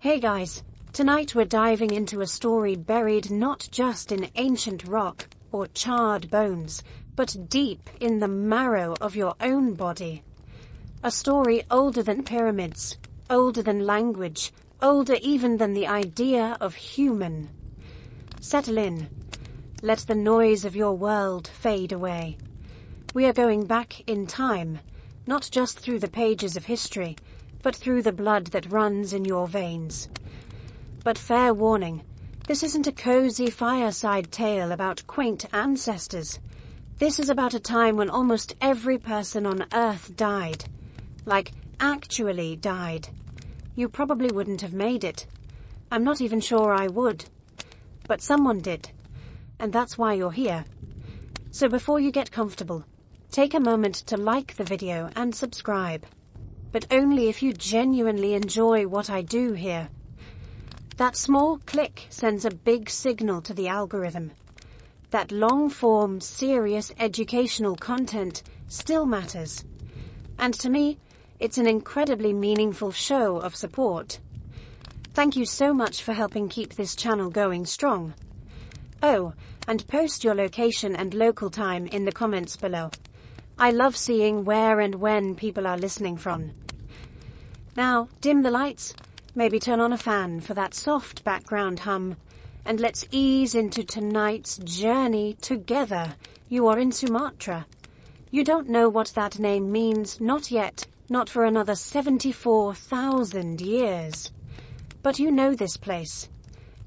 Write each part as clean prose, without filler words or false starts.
Hey guys, tonight we're diving into a story buried not just in ancient rock or charred bones, but deep in the marrow of your own body. A story older than pyramids, older than language, older even than the idea of human. Settle in. Let the noise of your world fade away. We are going back in time, not just through the pages of history, but through the blood that runs in your veins. But fair warning, this isn't a cozy fireside tale about quaint ancestors. This is about a time when almost every person on Earth died. Like, actually died. You probably wouldn't have made it. I'm not even sure I would. But someone did. And that's why you're here. So before you get comfortable, take a moment to like the video and subscribe. But only if you genuinely enjoy what I do here. That small click sends a big signal to the algorithm. That long-form, serious educational content still matters. And to me, it's an incredibly meaningful show of support. Thank you so much for helping keep this channel going strong. Oh, and post your location and local time in the comments below. I love seeing where and when people are listening from. Now, dim the lights, maybe turn on a fan for that soft background hum, and let's ease into tonight's journey together. You are in Sumatra. You don't know what that name means, not yet, not for another 74,000 years. But you know this place.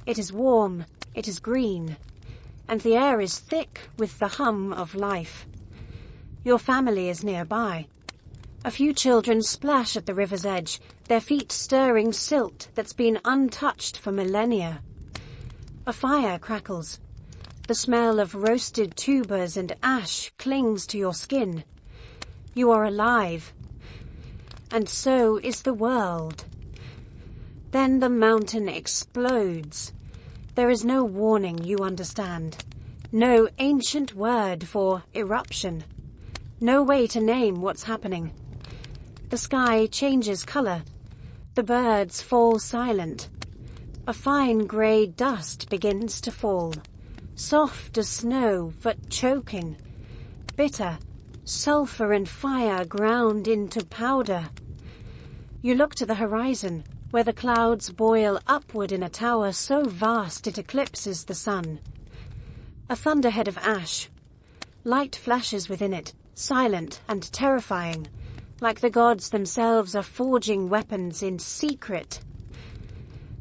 It is warm, it is green, and the air is thick with the hum of life. Your family is nearby. A few children splash at the river's edge, their feet stirring silt that's been untouched for millennia. A fire crackles. The smell of roasted tubers and ash clings to your skin. You are alive. And so is the world. Then the mountain explodes. There is no warning, you understand. No ancient word for eruption. No way to name what's happening. The sky changes color. The birds fall silent. A fine grey dust begins to fall. Soft as snow, but choking. Bitter, sulfur and fire ground into powder. You look to the horizon, where the clouds boil upward in a tower so vast it eclipses the sun. A thunderhead of ash. Light flashes within it, silent and terrifying, like the gods themselves are forging weapons in secret.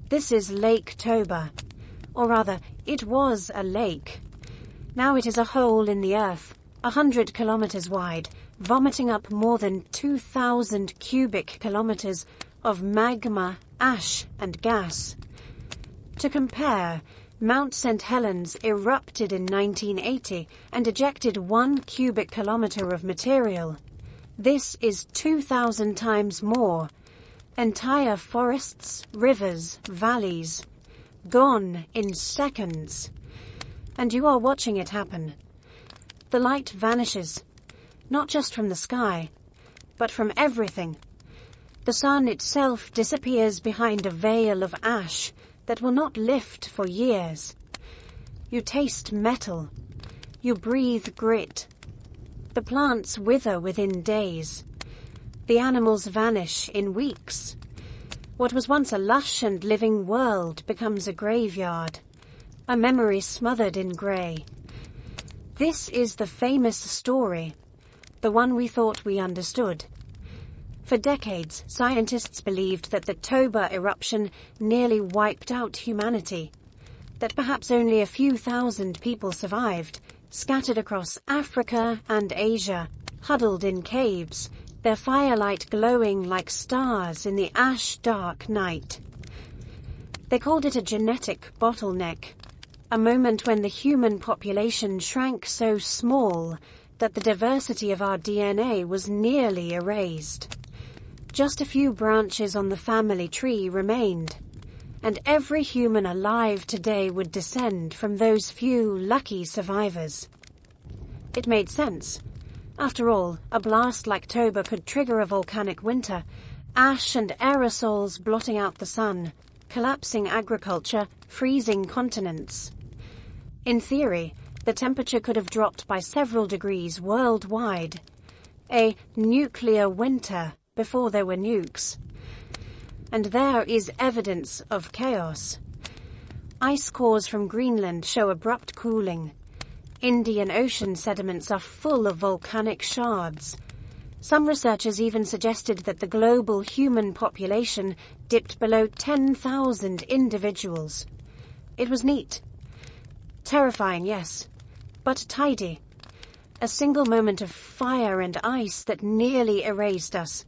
This is Lake Toba, or rather, it was a lake. Now it is a hole in the earth, 100 kilometers wide, vomiting up more than 2,000 cubic kilometers of magma, ash and gas. To compare, Mount St. Helens erupted in 1980 and ejected 1 cubic kilometer of material. This is 2,000 times more. Entire forests, rivers, valleys, gone in seconds. And you are watching it happen. The light vanishes, not just from the sky, but from everything. The sun itself disappears behind a veil of ash that will not lift for years. You taste metal. You breathe grit. The plants wither within days. The animals vanish in weeks. What was once a lush and living world becomes a graveyard, a memory smothered in grey. This is the famous story, the one we thought we understood. For decades, scientists believed that the Toba eruption nearly wiped out humanity, that perhaps only a few thousand people survived, scattered across Africa and Asia, huddled in caves, their firelight glowing like stars in the ash-dark night. They called it a genetic bottleneck, a moment when the human population shrank so small that the diversity of our DNA was nearly erased. Just a few branches on the family tree remained, and every human alive today would descend from those few lucky survivors. It made sense. After all, a blast like Toba could trigger a volcanic winter, ash and aerosols blotting out the sun, collapsing agriculture, freezing continents. In theory, the temperature could have dropped by several degrees worldwide. A nuclear winter before there were nukes. And there is evidence of chaos. Ice cores from Greenland show abrupt cooling. Indian Ocean sediments are full of volcanic shards. Some researchers even suggested that the global human population dipped below 10,000 individuals. It was neat. Terrifying, yes, but tidy. A single moment of fire and ice that nearly erased us.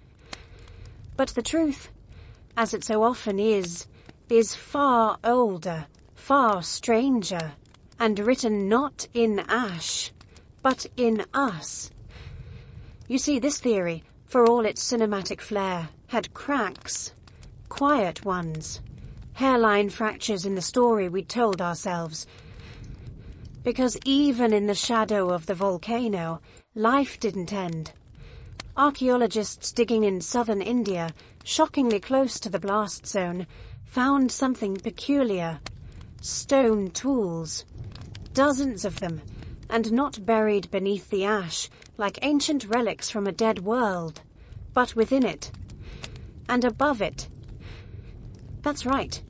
But the truth, as it so often is far older, far stranger, and written not in ash, but in us. You see, this theory, for all its cinematic flair, had cracks, quiet ones, hairline fractures in the story we told ourselves. Because even in the shadow of the volcano, life didn't end. Archaeologists digging in southern India, shockingly close to the blast zone, found something peculiar. Stone tools. Dozens of them, and not buried beneath the ash, like ancient relics from a dead world, but within it, and above it. That's right.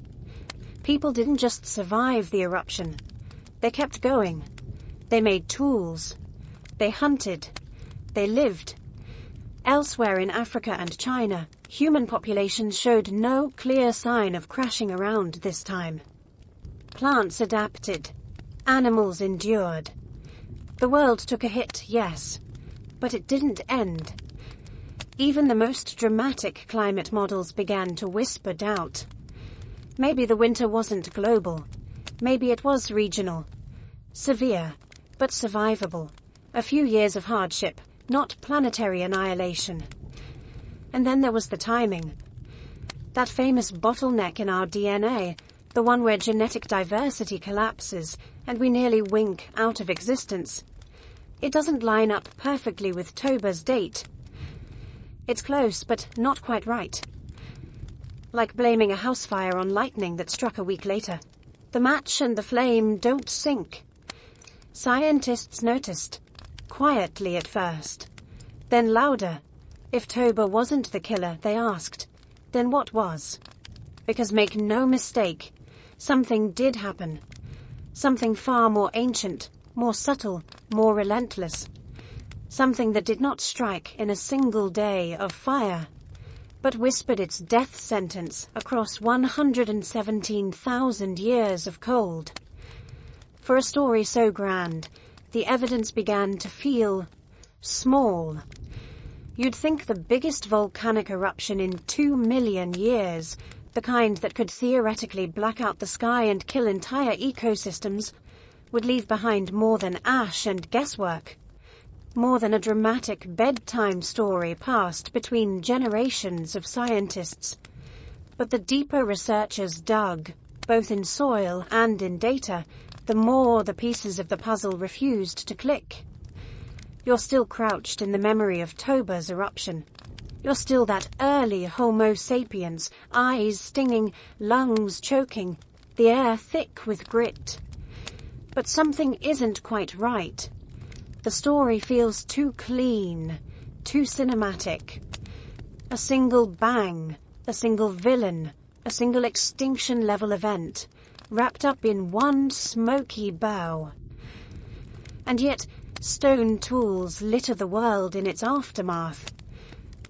People didn't just survive the eruption. They kept going. They made tools. They hunted. They lived. Elsewhere in Africa and China, human populations showed no clear sign of crashing around this time. Plants adapted. Animals endured. The world took a hit, yes, but it didn't end. Even the most dramatic climate models began to whisper doubt. Maybe the winter wasn't global. Maybe it was regional. Severe, but survivable. A few years of hardship, not planetary annihilation. And then there was the timing. That famous bottleneck in our DNA, the one where genetic diversity collapses and we nearly wink out of existence. It doesn't line up perfectly with Toba's date. It's close, but not quite right. Like blaming a house fire on lightning that struck a week later. The match and the flame don't sync. Scientists noticed, quietly at first, then louder. If Toba wasn't the killer, they asked, then what was? Because make no mistake, something did happen. Something far more ancient, more subtle, more relentless. Something that did not strike in a single day of fire, but whispered its death sentence across 117,000 years of cold. For a story so grand, the evidence began to feel small. You'd think the biggest volcanic eruption in 2 million years, the kind that could theoretically black out the sky and kill entire ecosystems, would leave behind more than ash and guesswork. More than a dramatic bedtime story passed between generations of scientists. But the deeper researchers dug, both in soil and in data, the more the pieces of the puzzle refused to click. You're still crouched in the memory of Toba's eruption. You're still that early Homo sapiens, eyes stinging, lungs choking, the air thick with grit. But something isn't quite right. The story feels too clean, too cinematic. A single bang, a single villain, a single extinction-level event, wrapped up in one smoky bow. And yet, stone tools litter the world in its aftermath.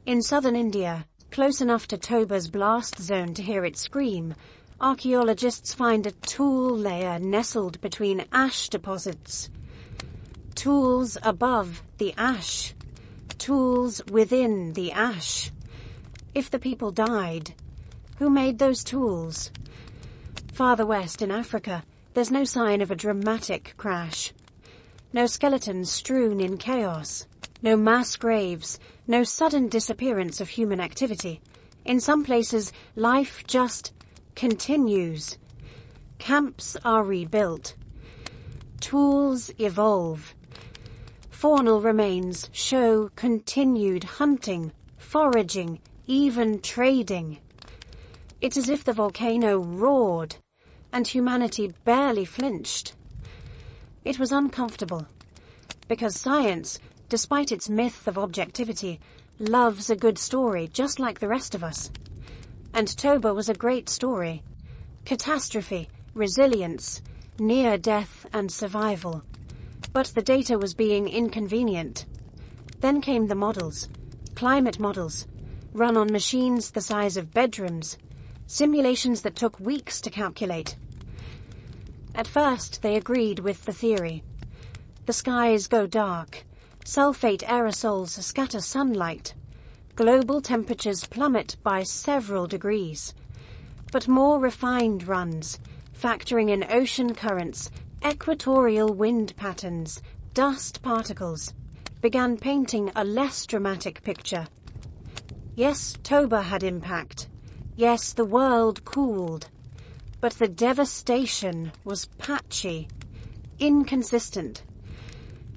In southern India, close enough to Toba's blast zone to hear it scream, archaeologists find a tool layer nestled between ash deposits. Tools above the ash. Tools within the ash. If the people died, who made those tools? Farther west in Africa, there's no sign of a dramatic crash. No skeletons strewn in chaos. No mass graves. No sudden disappearance of human activity. In some places, life just continues. Camps are rebuilt. Tools evolve. Faunal remains show continued hunting, foraging, even trading. It's as if the volcano roared, and humanity barely flinched. It was uncomfortable, because science, despite its myth of objectivity, loves a good story just like the rest of us. And Toba was a great story. Catastrophe, resilience, near death and survival. But the data was being inconvenient. Then came the models, climate models, run on machines the size of bedrooms, simulations that took weeks to calculate. At first they agreed with the theory. The skies go dark, sulfate aerosols scatter sunlight, global temperatures plummet by several degrees. But more refined runs, factoring in ocean currents, equatorial wind patterns, dust particles, began painting a less dramatic picture. Yes, Toba had impact. Yes, the world cooled. But the devastation was patchy, inconsistent.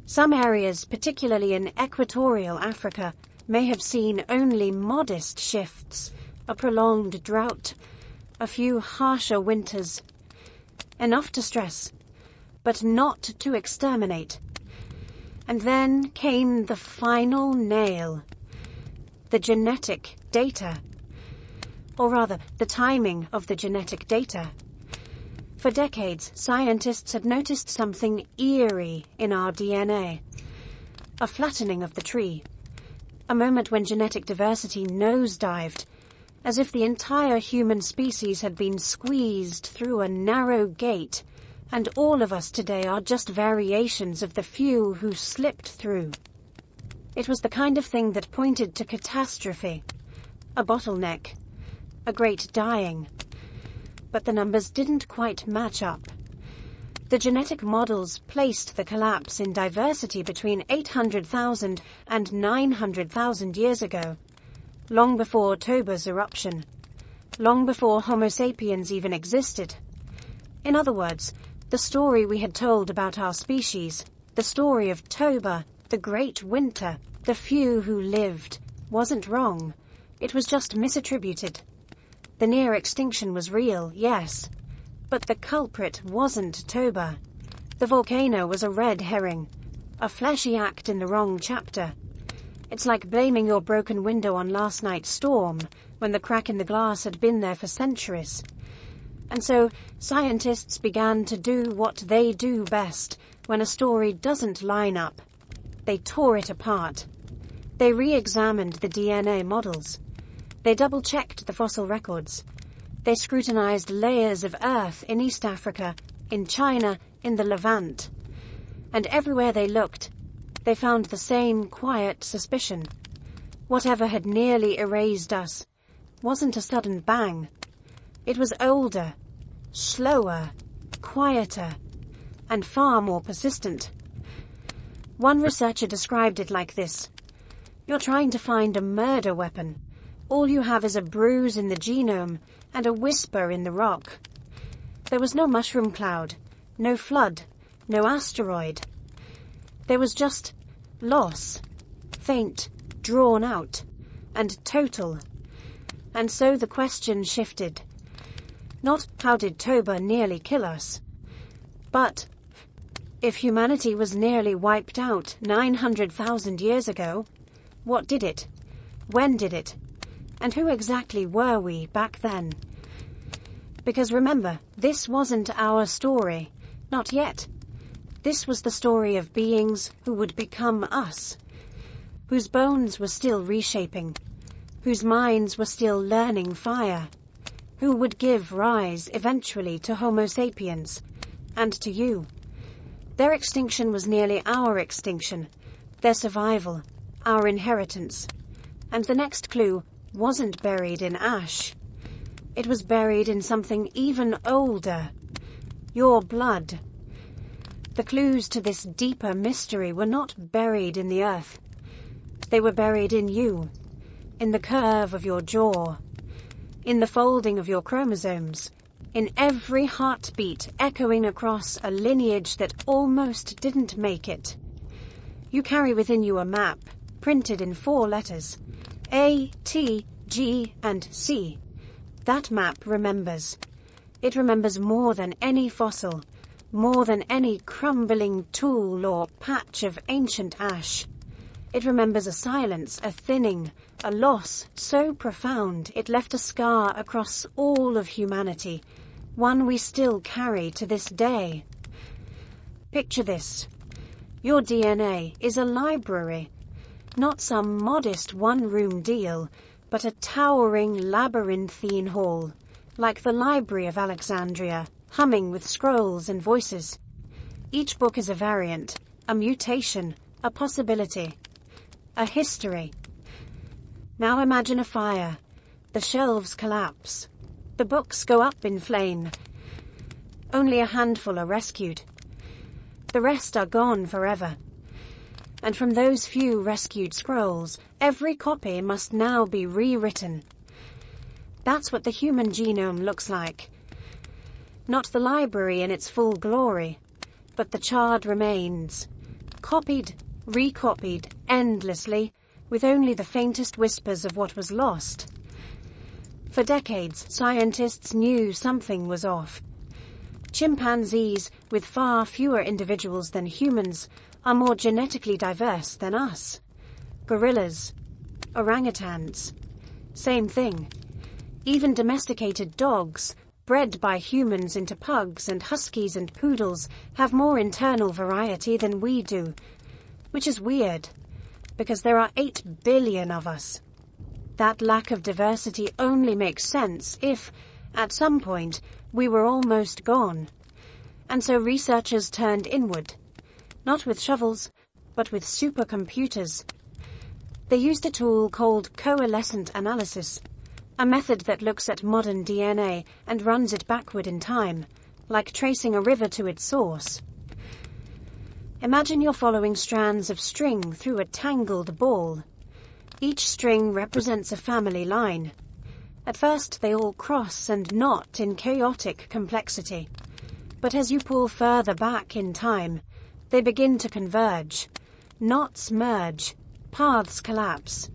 Some areas, particularly in equatorial Africa, may have seen only modest shifts, a prolonged drought, a few harsher winters. Enough to stress, but not to exterminate. And then came the final nail. The genetic data. Or rather, the timing of the genetic data. For decades, scientists had noticed something eerie in our DNA. A flattening of the tree. A moment when genetic diversity nosedived, as if the entire human species had been squeezed through a narrow gate, and all of us today are just variations of the few who slipped through. It was the kind of thing that pointed to catastrophe, a bottleneck, a great dying. But the numbers didn't quite match up. The genetic models placed the collapse in diversity between 800,000 and 900,000 years ago, long before Toba's eruption, long before Homo sapiens even existed. In other words, the story we had told about our species, the story of Toba, the great winter, the few who lived, wasn't wrong. It was just misattributed. The near extinction was real, yes, but the culprit wasn't Toba. The volcano was a red herring, a fleshy act in the wrong chapter. It's like blaming your broken window on last night's storm, when the crack in the glass had been there for centuries. And so, scientists began to do what they do best when a story doesn't line up. They tore it apart. They re-examined the DNA models. They double-checked the fossil records. They scrutinized layers of earth in East Africa, in China, in the Levant. And everywhere they looked, they found the same quiet suspicion. Whatever had nearly erased us wasn't a sudden bang. It was older, slower, quieter, and far more persistent. One researcher described it like this. You're trying to find a murder weapon. All you have is a bruise in the genome and a whisper in the rock. There was no mushroom cloud, no flood, no asteroid. There was just loss, faint, drawn out, and total. And so the question shifted. Not how did Toba nearly kill us, but if humanity was nearly wiped out 900,000 years ago, what did it? When did it? And who exactly were we back then? Because remember, this wasn't our story. Not yet. This was the story of beings who would become us, whose bones were still reshaping, whose minds were still learning fire, who would give rise eventually to Homo sapiens, and to you. Their extinction was nearly our extinction, their survival, our inheritance. And the next clue wasn't buried in ash. It was buried in something even older. Your blood. The clues to this deeper mystery were not buried in the earth. They were buried in you, in the curve of your jaw, in the folding of your chromosomes, in every heartbeat echoing across a lineage that almost didn't make it. You carry within you a map, printed in 4 letters, A, T, G, and C, That map remembers. It remembers more than any fossil, more than any crumbling tool or patch of ancient ash. It remembers a silence, a thinning, a loss so profound it left a scar across all of humanity, one we still carry to this day. Picture this. Your DNA is a library, not some modest one-room deal, but a towering labyrinthine hall, like the Library of Alexandria, humming with scrolls and voices. Each book is a variant, a mutation, a possibility, a history. Now imagine a fire. The shelves collapse. The books go up in flame. Only a handful are rescued. The rest are gone forever. And from those few rescued scrolls, every copy must now be rewritten. That's what the human genome looks like. Not the library in its full glory, but the charred remains, copied, recopied, endlessly, with only the faintest whispers of what was lost. For decades, scientists knew something was off. Chimpanzees, with far fewer individuals than humans, are more genetically diverse than us. Gorillas, orangutans, same thing. Even domesticated dogs, bred by humans into pugs and huskies and poodles, have more internal variety than we do, which is weird, because there are 8 billion of us. That lack of diversity only makes sense if, at some point, we were almost gone. And so researchers turned inward, not with shovels, but with supercomputers. They used a tool called coalescent analysis, a method that looks at modern DNA and runs it backward in time, like tracing a river to its source. Imagine you're following strands of string through a tangled ball. Each string represents a family line. At first they all cross and knot in chaotic complexity. But as you pull further back in time, they begin to converge. Knots merge, paths collapse,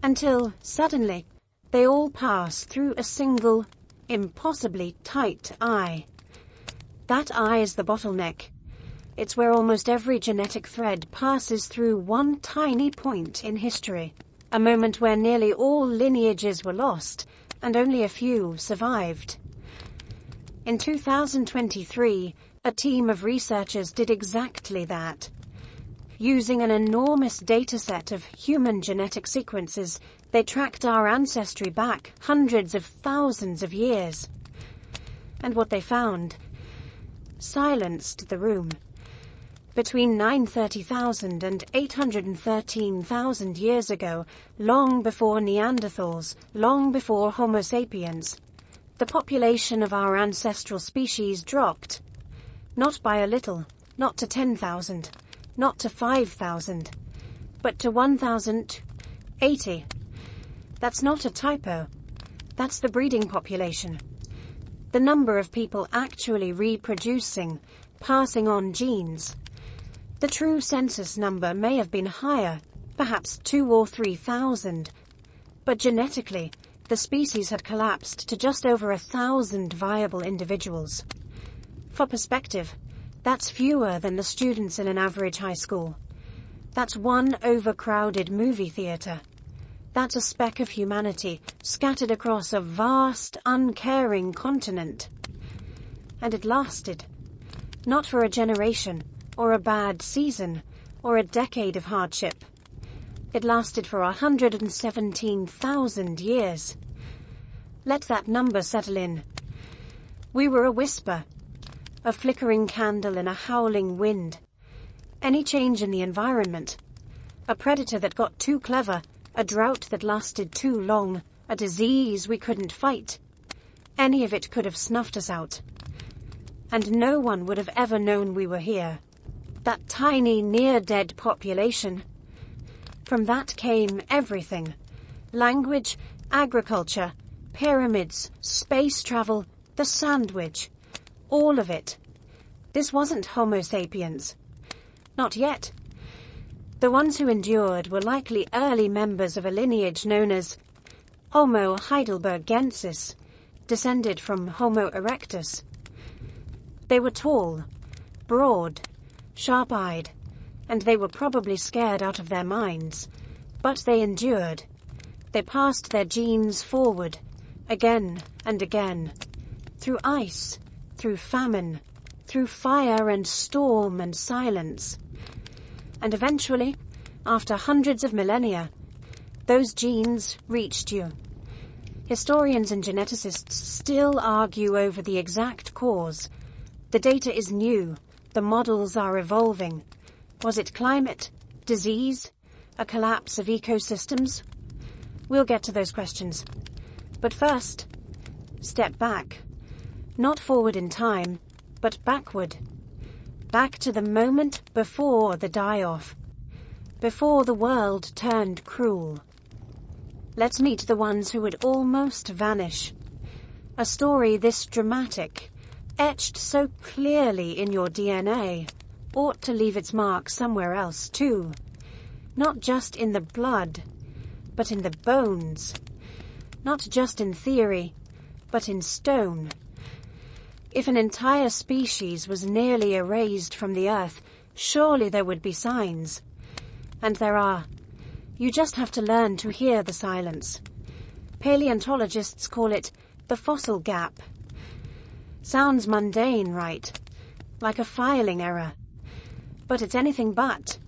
until, suddenly, they all pass through a single, impossibly tight eye. That eye is the bottleneck. It's where almost every genetic thread passes through one tiny point in history, a moment where nearly all lineages were lost, and only a few survived. In 2023, a team of researchers did exactly that. Using an enormous dataset of human genetic sequences, they tracked our ancestry back hundreds of thousands of years. And what they found silenced the room. Between 930,000 and 813,000 years ago, long before Neanderthals, long before Homo sapiens, the population of our ancestral species dropped. Not by a little, not to 10,000, not to 5,000, but to 1,080. That's not a typo. That's the breeding population. The number of people actually reproducing, passing on genes. The true census number may have been higher, perhaps 2,000 or 3,000, but genetically, the species had collapsed to just over 1,000 viable individuals. For perspective, that's fewer than the students in an average high school. That's one overcrowded movie theater. That's a speck of humanity scattered across a vast, uncaring continent. And it lasted. Not for a generation, or a bad season, or a decade of hardship. It lasted for 117,000 years. Let that number settle in. We were a whisper, a flickering candle in a howling wind. Any change in the environment, a predator that got too clever, a drought that lasted too long, a disease we couldn't fight, any of it could have snuffed us out. And no one would have ever known we were here. That tiny, near-dead population. From that came everything. Language, agriculture, pyramids, space travel, the sandwich. All of it. This wasn't Homo sapiens. Not yet. The ones who endured were likely early members of a lineage known as Homo heidelbergensis, descended from Homo erectus. They were tall, broad, sharp-eyed, and they were probably scared out of their minds, but they endured. They passed their genes forward, again and again, through ice, through famine, through fire and storm and silence. And eventually, after hundreds of millennia, those genes reached you. Historians and geneticists still argue over the exact cause. The data is new. The models are evolving. Was it climate? Disease? A collapse of ecosystems? We'll get to those questions. But first, step back. Not forward in time, but backward. Back to the moment before the die-off. Before the world turned cruel. Let's meet the ones who would almost vanish. A story this dramatic, etched so clearly in your DNA, ought to leave its mark somewhere else too. Not just in the blood, but in the bones. Not just in theory, but in stone. If an entire species was nearly erased from the earth, surely there would be signs. And there are. You just have to learn to hear the silence. Paleontologists call it the fossil gap. Sounds mundane, right? Like a filing error. But it's anything but.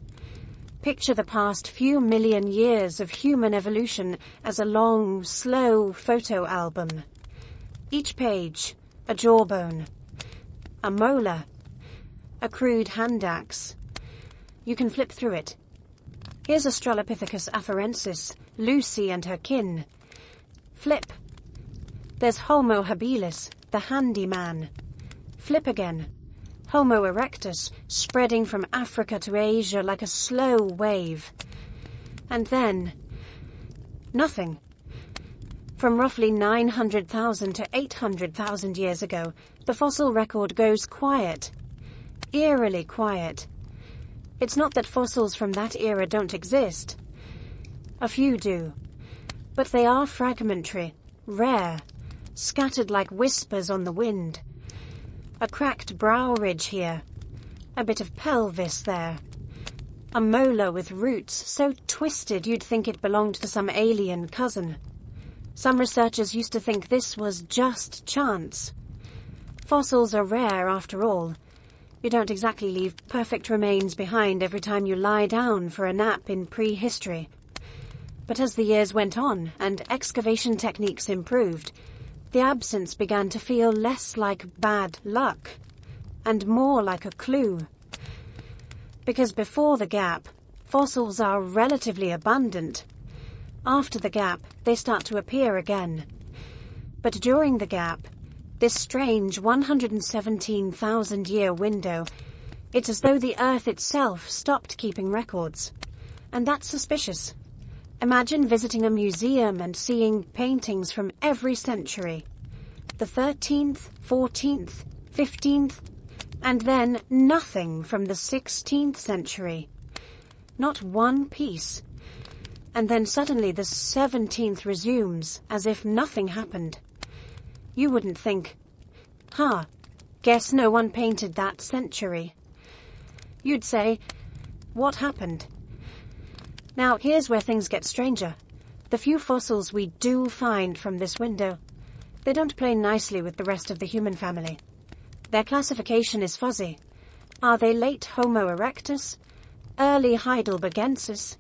Picture the past few million years of human evolution as a long, slow photo album. Each page, a jawbone, a molar, a crude hand axe. You can flip through it. Here's Australopithecus afarensis, Lucy and her kin. Flip. There's Homo habilis, the handyman. Flip again. Homo erectus, spreading from Africa to Asia like a slow wave. And then, nothing. From roughly 900,000 to 800,000 years ago, the fossil record goes quiet. Eerily quiet. It's not that fossils from that era don't exist. A few do. But they are fragmentary, rare, scattered like whispers on the wind. A cracked brow ridge here, a bit of pelvis there. A molar with roots so twisted you'd think it belonged to some alien cousin. Some researchers used to think this was just chance. Fossils are rare after all. You don't exactly leave perfect remains behind every time you lie down for a nap in prehistory. But as the years went on and excavation techniques improved, the absence began to feel less like bad luck and more like a clue. Because before the gap, fossils are relatively abundant. After the gap, they start to appear again. But during the gap, this strange 117,000-year window, it's as though the Earth itself stopped keeping records. And that's suspicious. Imagine visiting a museum and seeing paintings from every century. The 13th, 14th, 15th, and then nothing from the 16th century. Not one piece. And then suddenly the 17th resumes, as if nothing happened. You wouldn't think, guess no one painted that century. You'd say, what happened? Now, here's where things get stranger. The few fossils we do find from this window, they don't play nicely with the rest of the human family. Their classification is fuzzy. Are they late Homo erectus? Early Heidelbergensis?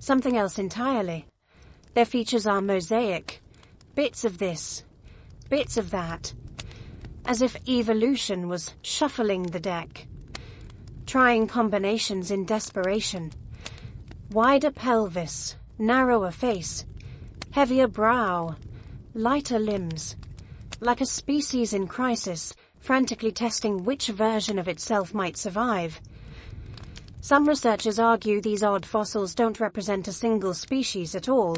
Something else entirely? Their features are mosaic. Bits of this, bits of that. As if evolution was shuffling the deck. Trying combinations in desperation. Wider pelvis, narrower face, heavier brow, lighter limbs. Like a species in crisis, frantically testing which version of itself might survive. Some researchers argue these odd fossils don't represent a single species at all,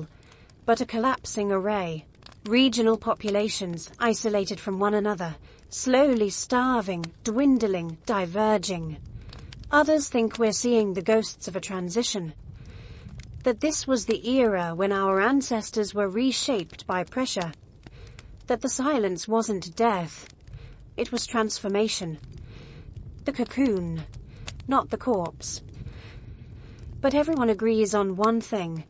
but a collapsing array. Regional populations isolated from one another, slowly starving, dwindling, diverging. Others think we're seeing the ghosts of a transition. That this was the era when our ancestors were reshaped by pressure. that the silence wasn't death. It was transformation. The cocoon, not the corpse. But everyone agrees on one thing.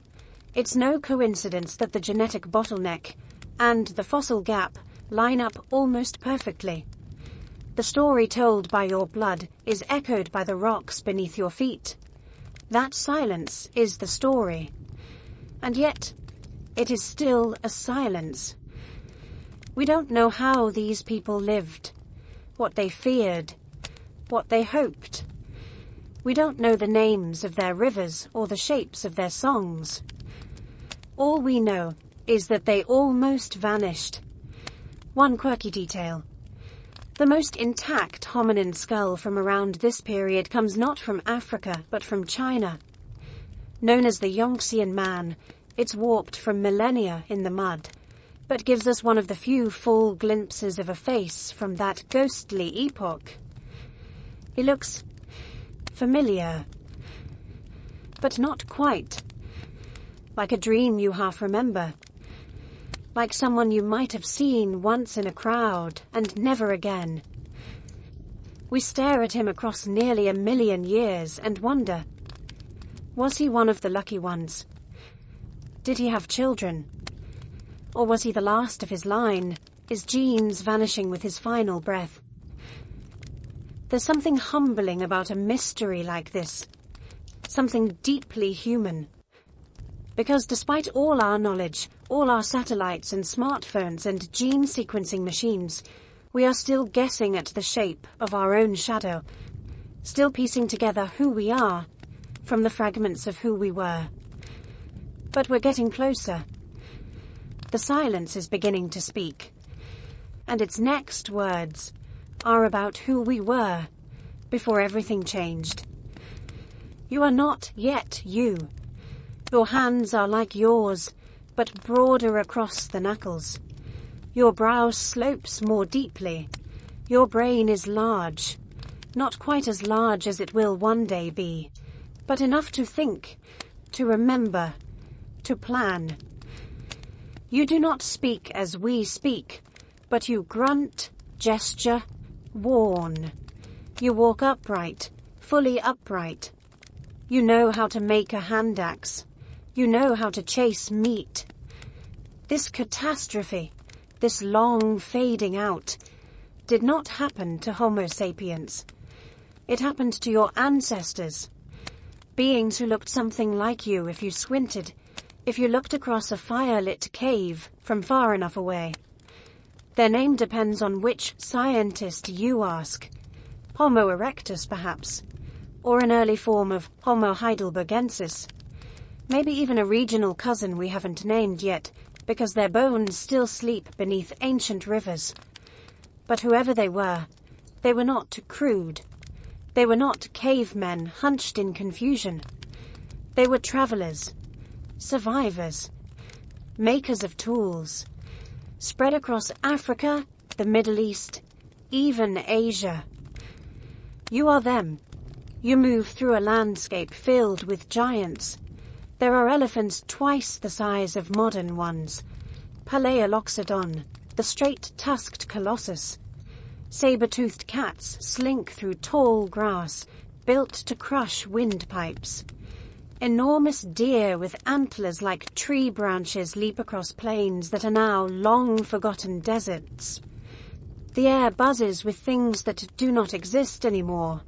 It's no coincidence that the genetic bottleneck and the fossil gap line up almost perfectly. The story told by your blood is echoed by the rocks beneath your feet. That silence is the story. And yet, it is still a silence. We don't know how these people lived, what they feared, what they hoped. We don't know the names of their rivers or the shapes of their songs. All we know is that they almost vanished. One quirky detail. The most intact hominin skull from around this period comes not from Africa, but from China. Known as the Yongxian man, it's warped from millennia in the mud, but gives us one of the few full glimpses of a face from that ghostly epoch. He looks familiar, but not quite. Like a dream you half remember. Like someone you might have seen once in a crowd and never again. We stare at him across nearly 1 million years and wonder, was he one of the lucky ones? Did he have children? Or was he the last of his line, his genes vanishing with his final breath? There's something humbling about a mystery like this. Something deeply human. Because despite all our knowledge, all our satellites and smartphones and gene sequencing machines, we are still guessing at the shape of our own shadow, still piecing together who we are from the fragments of who we were. But we're getting closer. The silence is beginning to speak, and its next words are about who we were before everything changed. You are not yet you. Your hands are like yours, but broader across the knuckles. Your brow slopes more deeply. Your brain is large, not quite as large as it will one day be, but enough to think, to remember, to plan. You do not speak as we speak, but you grunt, gesture, warn. You walk upright, fully upright. You know how to make a hand axe. You know how to chase meat. This catastrophe, this long fading out, did not happen to Homo sapiens. It happened to your ancestors. Beings who looked something like you if you squinted, if you looked across a fire-lit cave from far enough away. Their name depends on which scientist you ask. Homo erectus, perhaps, or an early form of Homo heidelbergensis. Maybe even a regional cousin we haven't named yet, because their bones still sleep beneath ancient rivers. But whoever they were not crude. They were not cavemen hunched in confusion. They were travelers, survivors, makers of tools, spread across Africa, the Middle East, even Asia. You are them. You move through a landscape filled with giants. There are elephants twice the size of modern ones. Paleoloxodon, the straight-tusked colossus. Saber-toothed cats slink through tall grass, built to crush windpipes. Enormous deer with antlers like tree branches leap across plains that are now long-forgotten deserts. The air buzzes with things that do not exist anymore.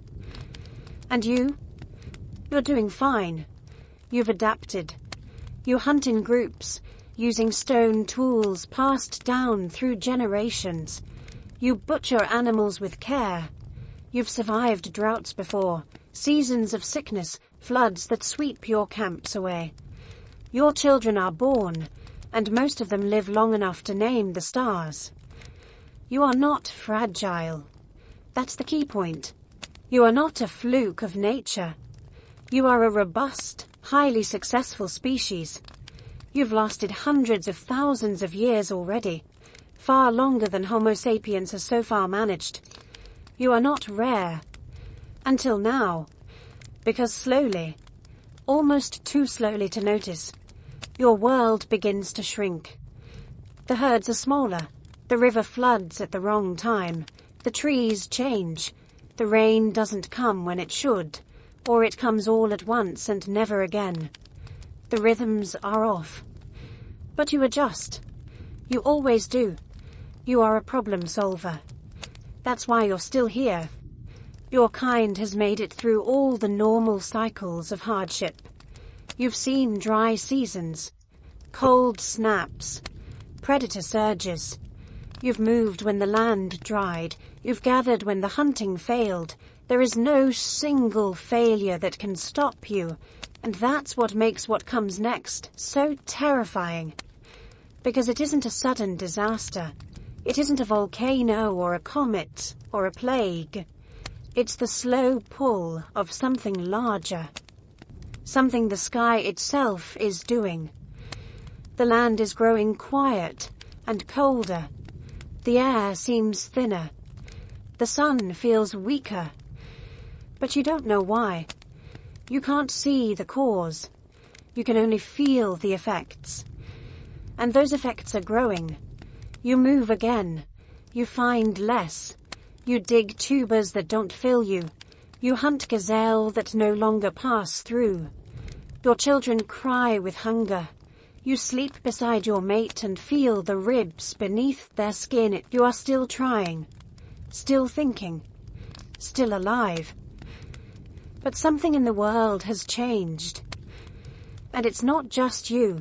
And you're doing fine. You've adapted. You hunt in groups, using stone tools passed down through generations. You butcher animals with care. You've survived droughts before, seasons of sickness, floods that sweep your camps away. Your children are born, and most of them live long enough to name the stars. You are not fragile. That's the key point. You are not a fluke of nature. You are a robust, highly successful species. You've lasted hundreds of thousands of years already, far longer than Homo sapiens has so far managed. You are not rare. Until now. Because slowly, almost too slowly to notice, your world begins to shrink. The herds are smaller, The river floods at the wrong time. The trees change. The rain doesn't come when it should, or it comes all at once and never again. The rhythms are off. But you adjust. You always do. You are a problem solver. That's why you're still here. Your kind has made it through all the normal cycles of hardship. You've seen dry seasons, cold snaps, predator surges. You've moved when the land dried. You've gathered when the hunting failed. There is no single failure that can stop you, and that's what makes what comes next so terrifying. Because it isn't a sudden disaster. It isn't a volcano or a comet or a plague. It's the slow pull of something larger. Something the sky itself is doing. The land is growing quiet and colder. The air seems thinner. The sun feels weaker. But you don't know why. You can't see the cause. You can only feel the effects. And those effects are growing. You move again. You find less. You dig tubers that don't fill you. You hunt gazelle that no longer pass through. Your children cry with hunger. You sleep beside your mate and feel the ribs beneath their skin. You are still trying, still thinking, still alive. But something in the world has changed. And it's not just you.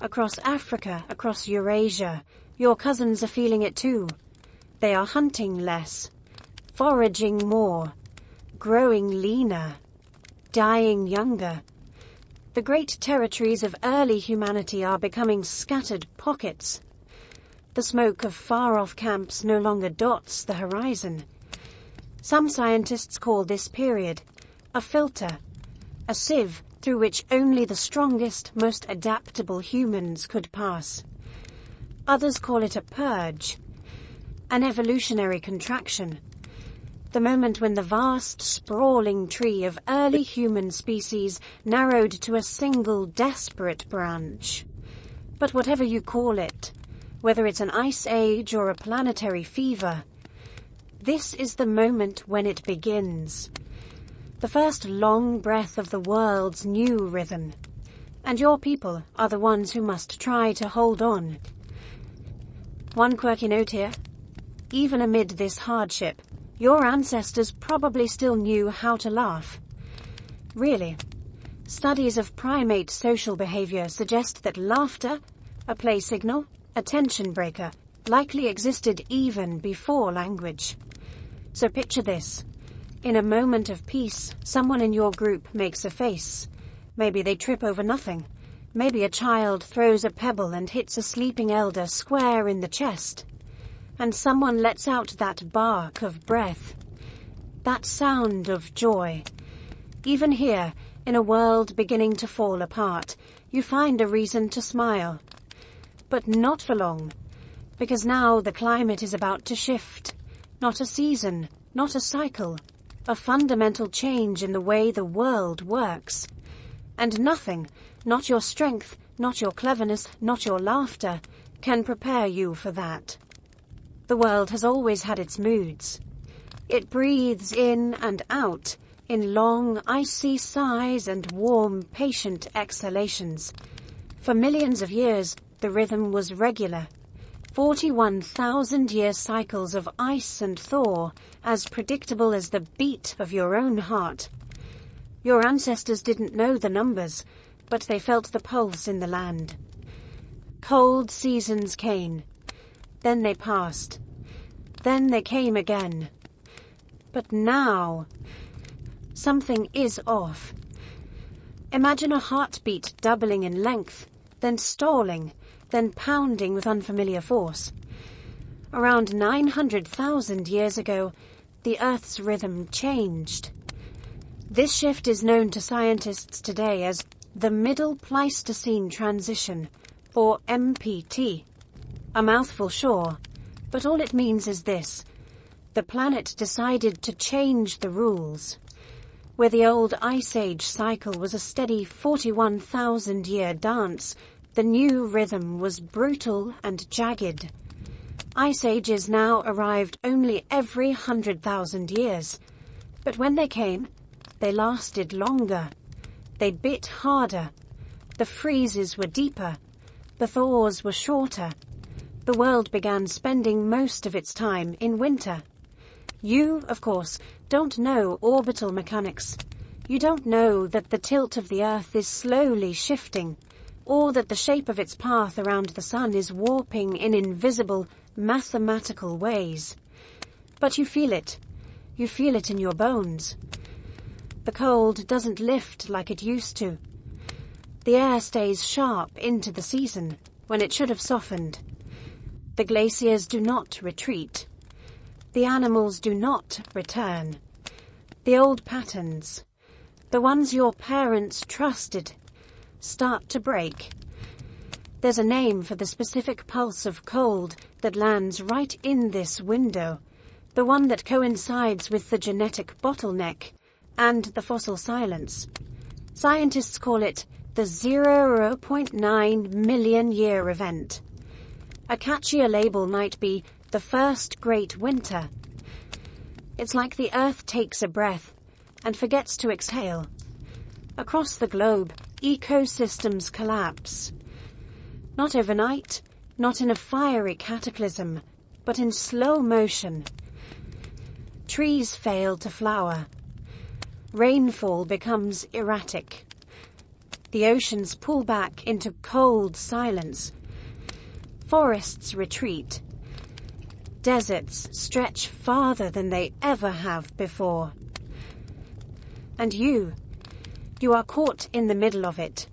Across Africa, across Eurasia, your cousins are feeling it too. They are hunting less, foraging more, growing leaner, dying younger. The great territories of early humanity are becoming scattered pockets. The smoke of far-off camps no longer dots the horizon. Some scientists call this period a filter, a sieve through which only the strongest, most adaptable humans could pass. Others call it a purge, an evolutionary contraction. The moment when the vast, sprawling tree of early human species narrowed to a single desperate branch. But whatever you call it, whether it's an ice age or a planetary fever, this is the moment when it begins. The first long breath of the world's new rhythm. And your people are the ones who must try to hold on. One quirky note here. Even amid this hardship, your ancestors probably still knew how to laugh. Really, studies of primate social behavior suggest that laughter, a play signal, a tension breaker, likely existed even before language. So picture this. In a moment of peace, someone in your group makes a face. Maybe they trip over nothing. Maybe a child throws a pebble and hits a sleeping elder square in the chest. And someone lets out that bark of breath, that sound of joy. Even here, in a world beginning to fall apart, you find a reason to smile. But not for long, because now the climate is about to shift. Not a season, not a cycle, a fundamental change in the way the world works. And nothing, not your strength, not your cleverness, not your laughter, can prepare you for that. The world has always had its moods. It breathes in and out, in long, icy sighs and warm, patient exhalations. For millions of years, the rhythm was regular. 41,000-year cycles of ice and thaw, as predictable as the beat of your own heart. Your ancestors didn't know the numbers, but they felt the pulse in the land. Cold seasons came. Then they passed. Then they came again. But now, something is off. Imagine a heartbeat doubling in length, then stalling, then pounding with unfamiliar force. Around 900,000 years ago, the Earth's rhythm changed. This shift is known to scientists today as the Middle Pleistocene Transition, or MPT. A mouthful, sure, but all it means is this. The planet decided to change the rules. Where the old Ice Age cycle was a steady 41,000-year dance, the new rhythm was brutal and jagged. Ice ages now arrived only every 100,000 years. But when they came, they lasted longer. They bit harder. The freezes were deeper. The thaws were shorter. The world began spending most of its time in winter. You, of course, don't know orbital mechanics. You don't know that the tilt of the Earth is slowly shifting, or that the shape of its path around the sun is warping in invisible, mathematical ways. But you feel it. You feel it in your bones. The cold doesn't lift like it used to. The air stays sharp into the season, when it should have softened. The glaciers do not retreat. The animals do not return. The old patterns, the ones your parents trusted, start to break. There's a name for the specific pulse of cold that lands right in this window, the one that coincides with the genetic bottleneck and the fossil silence. Scientists call it the 0.9 million year event. A catchier label might be the first great winter. It's like the Earth takes a breath and forgets to exhale. Across the globe, ecosystems collapse. Not overnight, not in a fiery cataclysm, but in slow motion. Trees fail to flower. Rainfall becomes erratic. The oceans pull back into cold silence. Forests retreat. Deserts stretch farther than they ever have before. And you are caught in the middle of it.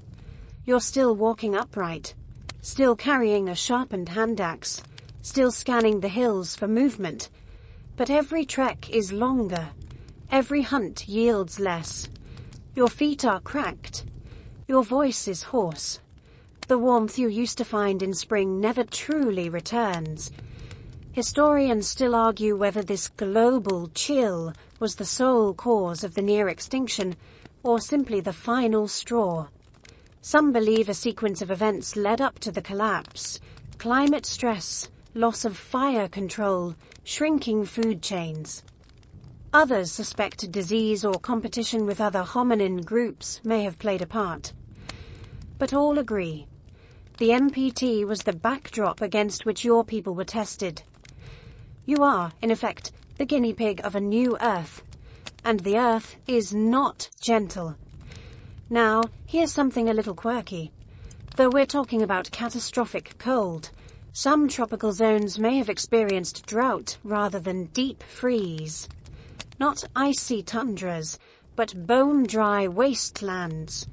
You're still walking upright, still carrying a sharpened hand axe, still scanning the hills for movement. But every trek is longer. Every hunt yields less. Your feet are cracked. Your voice is hoarse. The warmth you used to find in spring never truly returns. Historians still argue whether this global chill was the sole cause of the near extinction or simply the final straw. Some believe a sequence of events led up to the collapse: climate stress, loss of fire control, shrinking food chains. Others suspect disease or competition with other hominin groups may have played a part. But all agree. The MPT was the backdrop against which your people were tested. You are, in effect, the guinea pig of a new Earth. And the Earth is not gentle. Now, here's something a little quirky. Though we're talking about catastrophic cold, some tropical zones may have experienced drought rather than deep freeze. Not icy tundras, but bone-dry wastelands.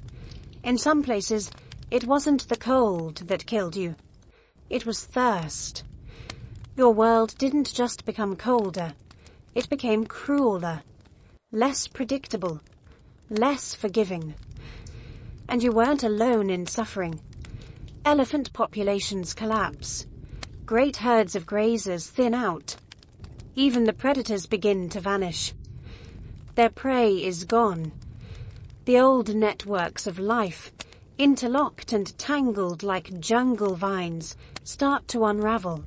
In some places, it wasn't the cold that killed you. It was thirst. Your world didn't just become colder. It became crueler, less predictable, less forgiving. And you weren't alone in suffering. Elephant populations collapse. Great herds of grazers thin out. Even the predators begin to vanish. Their prey is gone. The old networks of life, interlocked and tangled like jungle vines, start to unravel.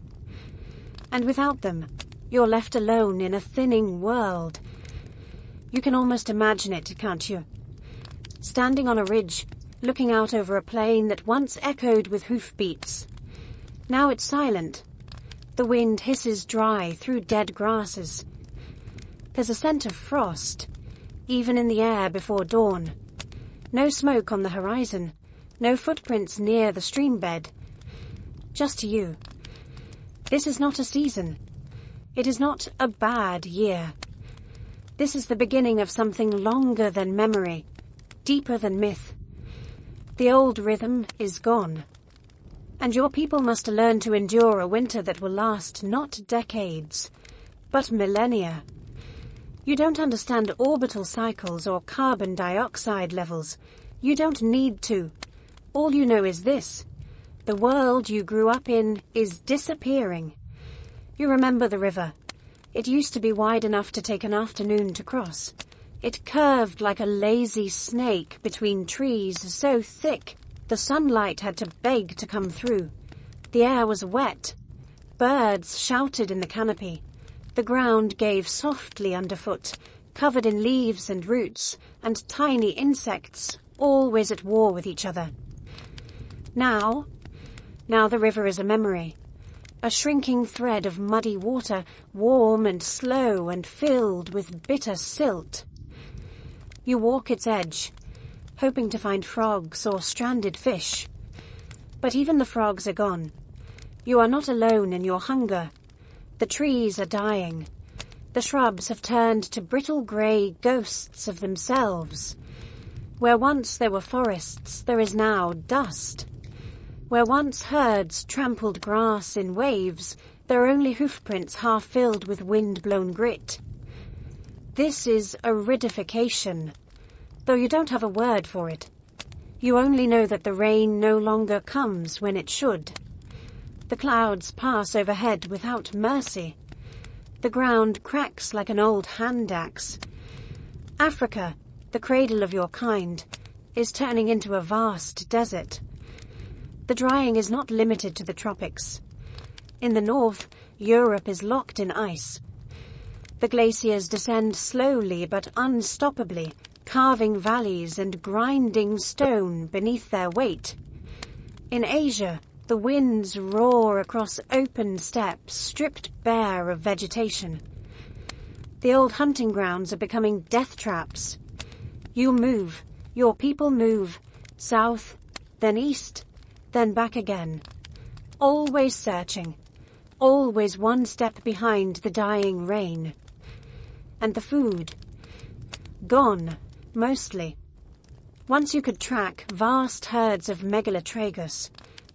And without them, you're left alone in a thinning world. You can almost imagine it, can't you? Standing on a ridge, looking out over a plain that once echoed with hoofbeats. Now it's silent. The wind hisses dry through dead grasses. There's a scent of frost, even in the air before dawn. No smoke on the horizon, no footprints near the stream bed. Just you. This is not a season. It is not a bad year. This is the beginning of something longer than memory, deeper than myth. The old rhythm is gone. And your people must learn to endure a winter that will last not decades, but millennia. You don't understand orbital cycles or carbon dioxide levels. You don't need to. All you know is this: the world you grew up in is disappearing. You remember the river. It used to be wide enough to take an afternoon to cross. It curved like a lazy snake between trees so thick the sunlight had to beg to come through. The air was wet. Birds shouted in the canopy. The ground gave softly underfoot, covered in leaves and roots, and tiny insects, always at war with each other. Now the river is a memory, a shrinking thread of muddy water, warm and slow and filled with bitter silt. You walk its edge, hoping to find frogs or stranded fish. But even the frogs are gone. You are not alone in your hunger. The trees are dying. The shrubs have turned to brittle grey ghosts of themselves. Where once there were forests, there is now dust. Where once herds trampled grass in waves, there are only hoofprints half filled with wind-blown grit. This is aridification, though you don't have a word for it. You only know that the rain no longer comes when it should. The clouds pass overhead without mercy. The ground cracks like an old hand axe. Africa, the cradle of your kind, is turning into a vast desert. The drying is not limited to the tropics. In the north, Europe is locked in ice. The glaciers descend slowly but unstoppably, carving valleys and grinding stone beneath their weight. In Asia, the winds roar across open steppes stripped bare of vegetation. The old hunting grounds are becoming death traps. You move, your people move, south, then east, then back again. Always searching, always one step behind the dying rain. And the food? Gone, mostly. Once you could track vast herds of megalotragus,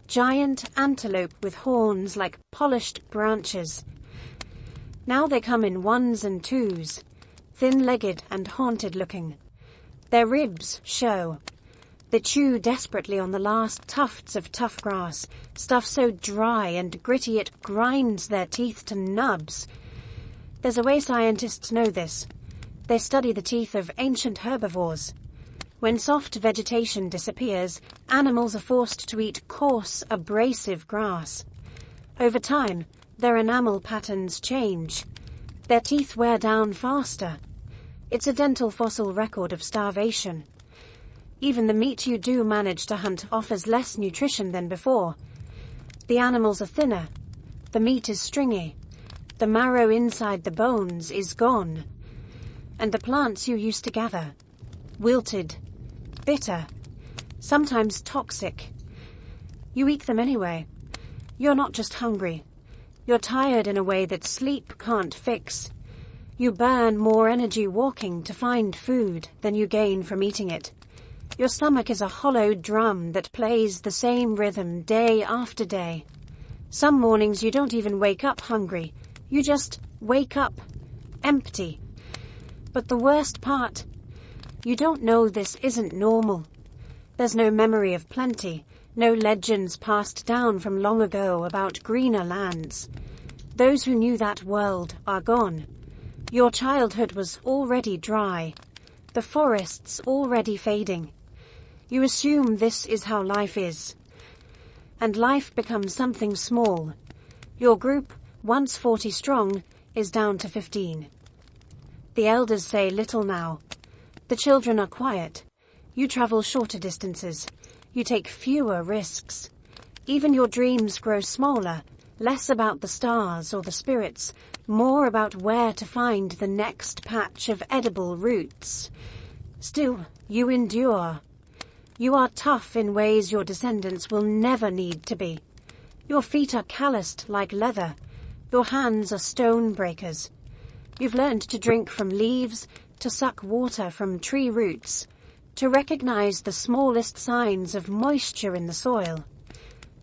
giant antelope with horns like polished branches. Now they come in ones and twos, thin-legged and haunted-looking. Their ribs show. They chew desperately on the last tufts of tough grass, stuff so dry and gritty it grinds their teeth to nubs. There's a way scientists know this. They study the teeth of ancient herbivores. When soft vegetation disappears, animals are forced to eat coarse, abrasive grass. Over time, their enamel patterns change. Their teeth wear down faster. It's a dental fossil record of starvation. Even the meat you do manage to hunt offers less nutrition than before. The animals are thinner. The meat is stringy. The marrow inside the bones is gone. And the plants you used to gather, wilted, bitter, sometimes toxic. You eat them anyway. You're not just hungry. You're tired in a way that sleep can't fix. You burn more energy walking to find food than you gain from eating it. Your stomach is a hollow drum that plays the same rhythm day after day. Some mornings you don't even wake up hungry. You just wake up empty. But the worst part, you don't know this isn't normal. There's no memory of plenty, no legends passed down from long ago about greener lands. Those who knew that world are gone. Your childhood was already dry, the forests already fading. You assume this is how life is. And life becomes something small. Your group, once 40 strong, is down to 15. The elders say little now. The children are quiet. You travel shorter distances. You take fewer risks. Even your dreams grow smaller, less about the stars or the spirits, more about where to find the next patch of edible roots. Still, you endure. You are tough in ways your descendants will never need to be. Your feet are calloused like leather. Your hands are stone breakers. You've learned to drink from leaves, to suck water from tree roots, to recognize the smallest signs of moisture in the soil.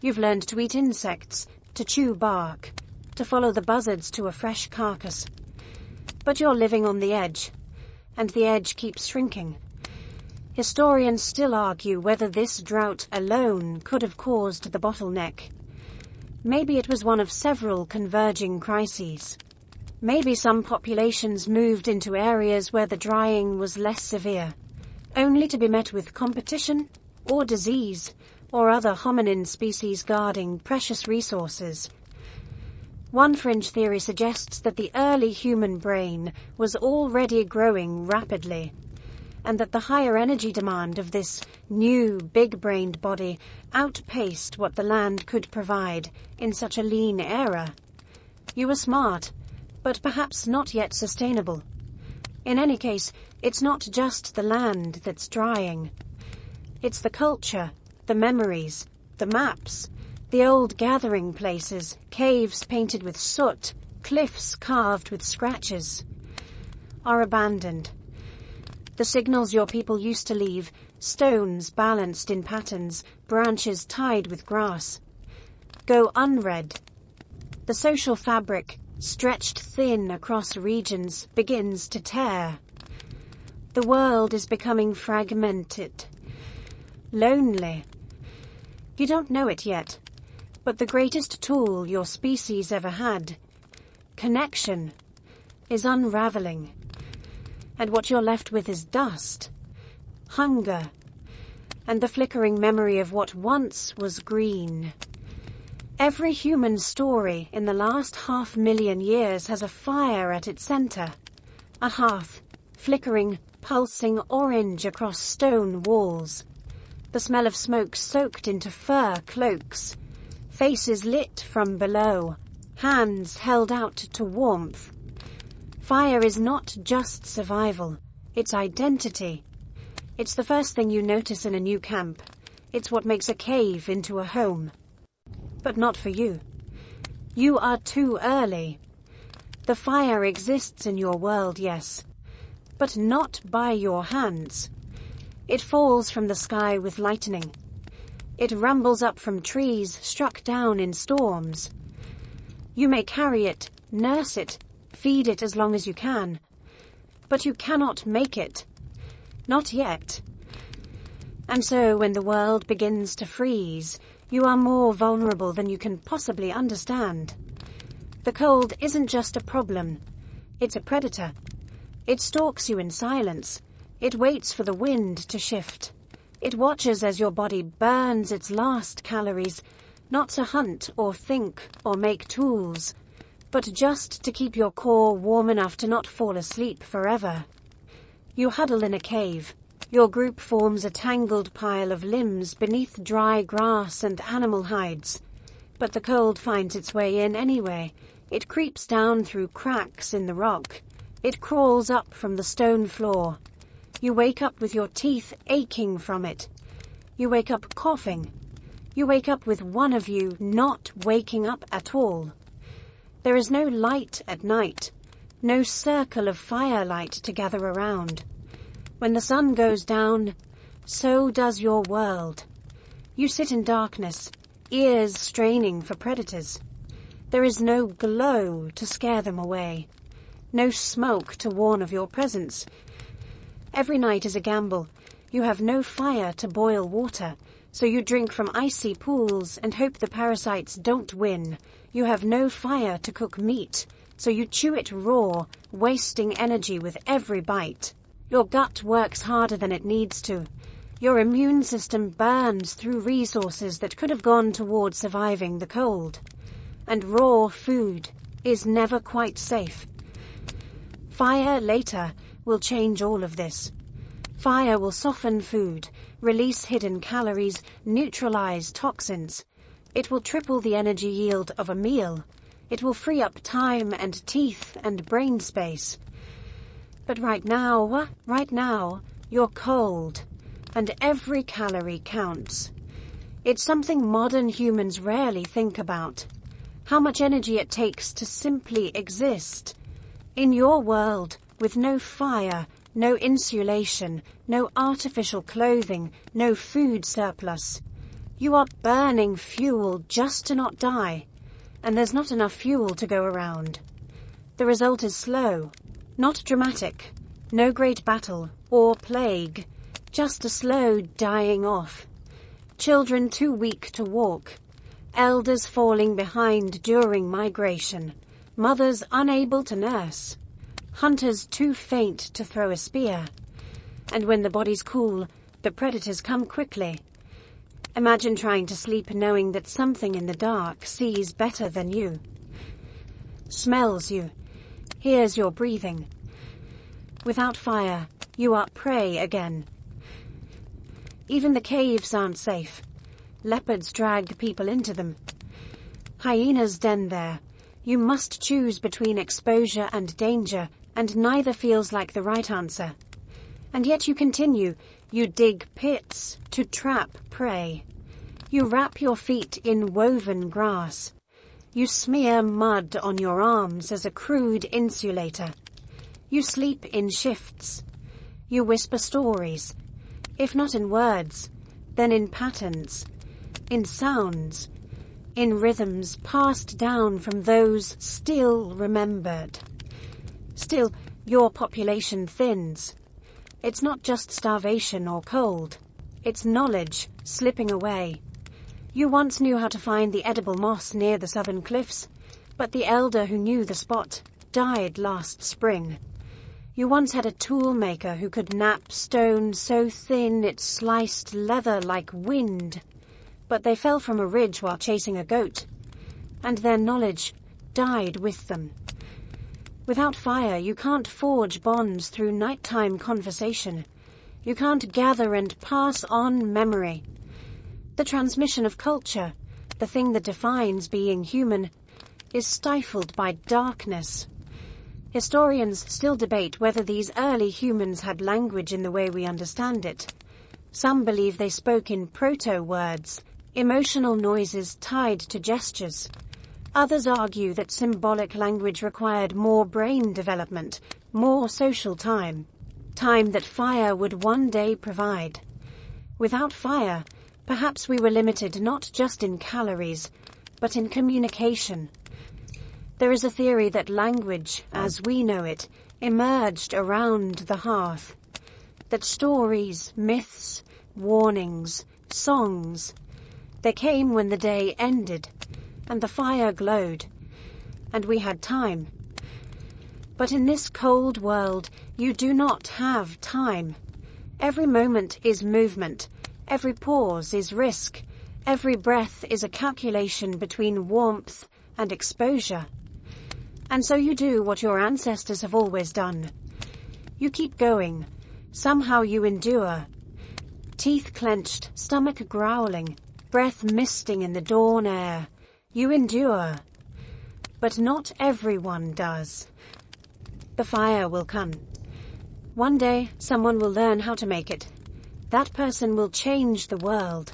You've learned to eat insects, to chew bark, to follow the buzzards to a fresh carcass. But you're living on the edge, and the edge keeps shrinking. Historians still argue whether this drought alone could have caused the bottleneck. Maybe it was one of several converging crises. Maybe some populations moved into areas where the drying was less severe, only to be met with competition or disease or other hominin species guarding precious resources. One fringe theory suggests that the early human brain was already growing rapidly, and that the higher energy demand of this new big-brained body outpaced what the land could provide in such a lean era. You were smart, but perhaps not yet sustainable. In any case, it's not just the land that's drying. It's the culture, the memories, the maps, the old gathering places, caves painted with soot, cliffs carved with scratches, are abandoned. The signals your people used to leave, stones balanced in patterns, branches tied with grass, go unread. The social fabric, stretched thin across regions, begins to tear. The world is becoming fragmented, lonely. You don't know it yet, but the greatest tool your species ever had, connection, is unraveling. And what you're left with is dust, hunger, and the flickering memory of what once was green. Every human story in the last 500,000 years has a fire at its center, a hearth, flickering, pulsing orange across stone walls. The smell of smoke soaked into fur cloaks, faces lit from below, hands held out to warmth. Fire is not just survival, it's identity. It's the first thing you notice in a new camp. It's what makes a cave into a home. But not for you. You are too early. The fire exists in your world, yes, but not by your hands. It falls from the sky with lightning. It rumbles up from trees struck down in storms. You may carry it, nurse it, feed it as long as you can, but you cannot make it. Not yet. And so when the world begins to freeze, you are more vulnerable than you can possibly understand. The cold isn't just a problem, it's a predator. It stalks you in silence. It waits for the wind to shift. It watches as your body burns its last calories, not to hunt or think or make tools, but just to keep your core warm enough to not fall asleep forever. You huddle in a cave. Your group forms a tangled pile of limbs beneath dry grass and animal hides. But the cold finds its way in anyway. It creeps down through cracks in the rock. It crawls up from the stone floor. You wake up with your teeth aching from it. You wake up coughing. You wake up with one of you not waking up at all. There is no light at night, no circle of firelight to gather around. When the sun goes down, so does your world. You sit in darkness, ears straining for predators. There is no glow to scare them away, no smoke to warn of your presence. Every night is a gamble. You have no fire to boil water, so you drink from icy pools and hope the parasites don't win. You have no fire to cook meat, so you chew it raw, wasting energy with every bite. Your gut works harder than it needs to. Your immune system burns through resources that could have gone toward surviving the cold. And raw food is never quite safe. Fire later will change all of this. Fire will soften food, release hidden calories, neutralize toxins. It will triple the energy yield of a meal. It will free up time and teeth and brain space. But right now, you're cold, and every calorie counts. It's something modern humans rarely think about. How much energy it takes to simply exist. In your world, with no fire, no insulation, no artificial clothing, no food surplus. You are burning fuel just to not die, and there's not enough fuel to go around. The result is slow, not dramatic, no great battle or plague, just a slow dying off. Children too weak to walk, elders falling behind during migration, mothers unable to nurse, hunters too faint to throw a spear. And when the body's cool, the predators come quickly. Imagine trying to sleep knowing that something in the dark sees better than you. smells you, hears your breathing. Without fire, you are prey again. Even the caves aren't safe. Leopards drag people into them. Hyenas den there. You must choose between exposure and danger, and neither feels like the right answer. And yet you continue. You dig pits to trap prey. You wrap your feet in woven grass. You smear mud on your arms as a crude insulator. You sleep in shifts. You whisper stories, if not in words, then in patterns, in sounds, in rhythms passed down from those still remembered. Still, your population thins. It's not just starvation or cold. It's knowledge slipping away. You once knew how to find the edible moss near the southern cliffs, but the elder who knew the spot died last spring. You once had a tool maker who could knap stone so thin it sliced leather like wind, but they fell from a ridge while chasing a goat, and their knowledge died with them. Without fire, you can't forge bonds through nighttime conversation. You can't gather and pass on memory. The transmission of culture, the thing that defines being human, is stifled by darkness. Historians still debate whether these early humans had language in the way we understand it. Some believe they spoke in proto-words, emotional noises tied to gestures. Others argue that symbolic language required more brain development, more social time that fire would one day provide. Without fire, perhaps we were limited not just in calories, but in communication. There is a theory that language, as we know it, emerged around the hearth. That stories, myths, warnings, songs, they came when the day ended, and the fire glowed, and we had time. But in this cold world, you do not have time. Every moment is movement, every pause is risk, every breath is a calculation between warmth and exposure. And so you do what your ancestors have always done. You keep going. Somehow you endure. Teeth clenched, stomach growling, breath misting in the dawn air. You endure. But not everyone does. The fire will come. One day, someone will learn how to make it. That person will change the world.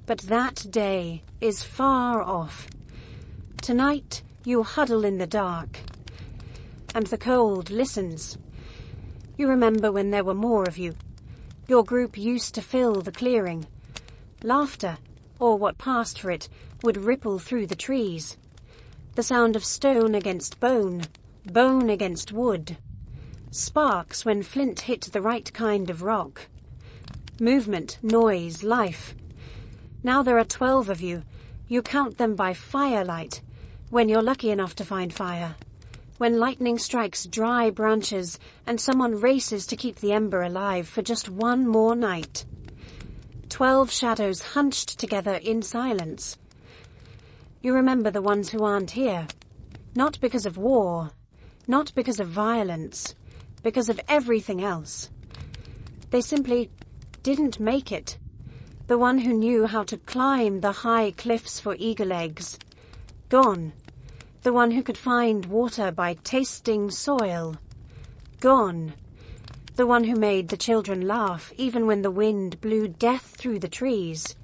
But that day is far off. Tonight, you huddle in the dark, and the cold listens. You remember when there were more of you. Your group used to fill the clearing. Laughter, or what passed for it, would ripple through the trees. The sound of stone against bone, bone against wood. Sparks when flint hit the right kind of rock. Movement, noise, life. Now there are 12 of you. You count them by firelight, when you're lucky enough to find fire. When lightning strikes dry branches and someone races to keep the ember alive for just one more night. 12 shadows hunched together in silence. You remember the ones who aren't here. Not because of war, not because of violence, because of everything else. They simply didn't make it. The one who knew how to climb the high cliffs for eagle eggs. Gone. The one who could find water by tasting soil. Gone. The one who made the children laugh even when the wind blew death through the trees.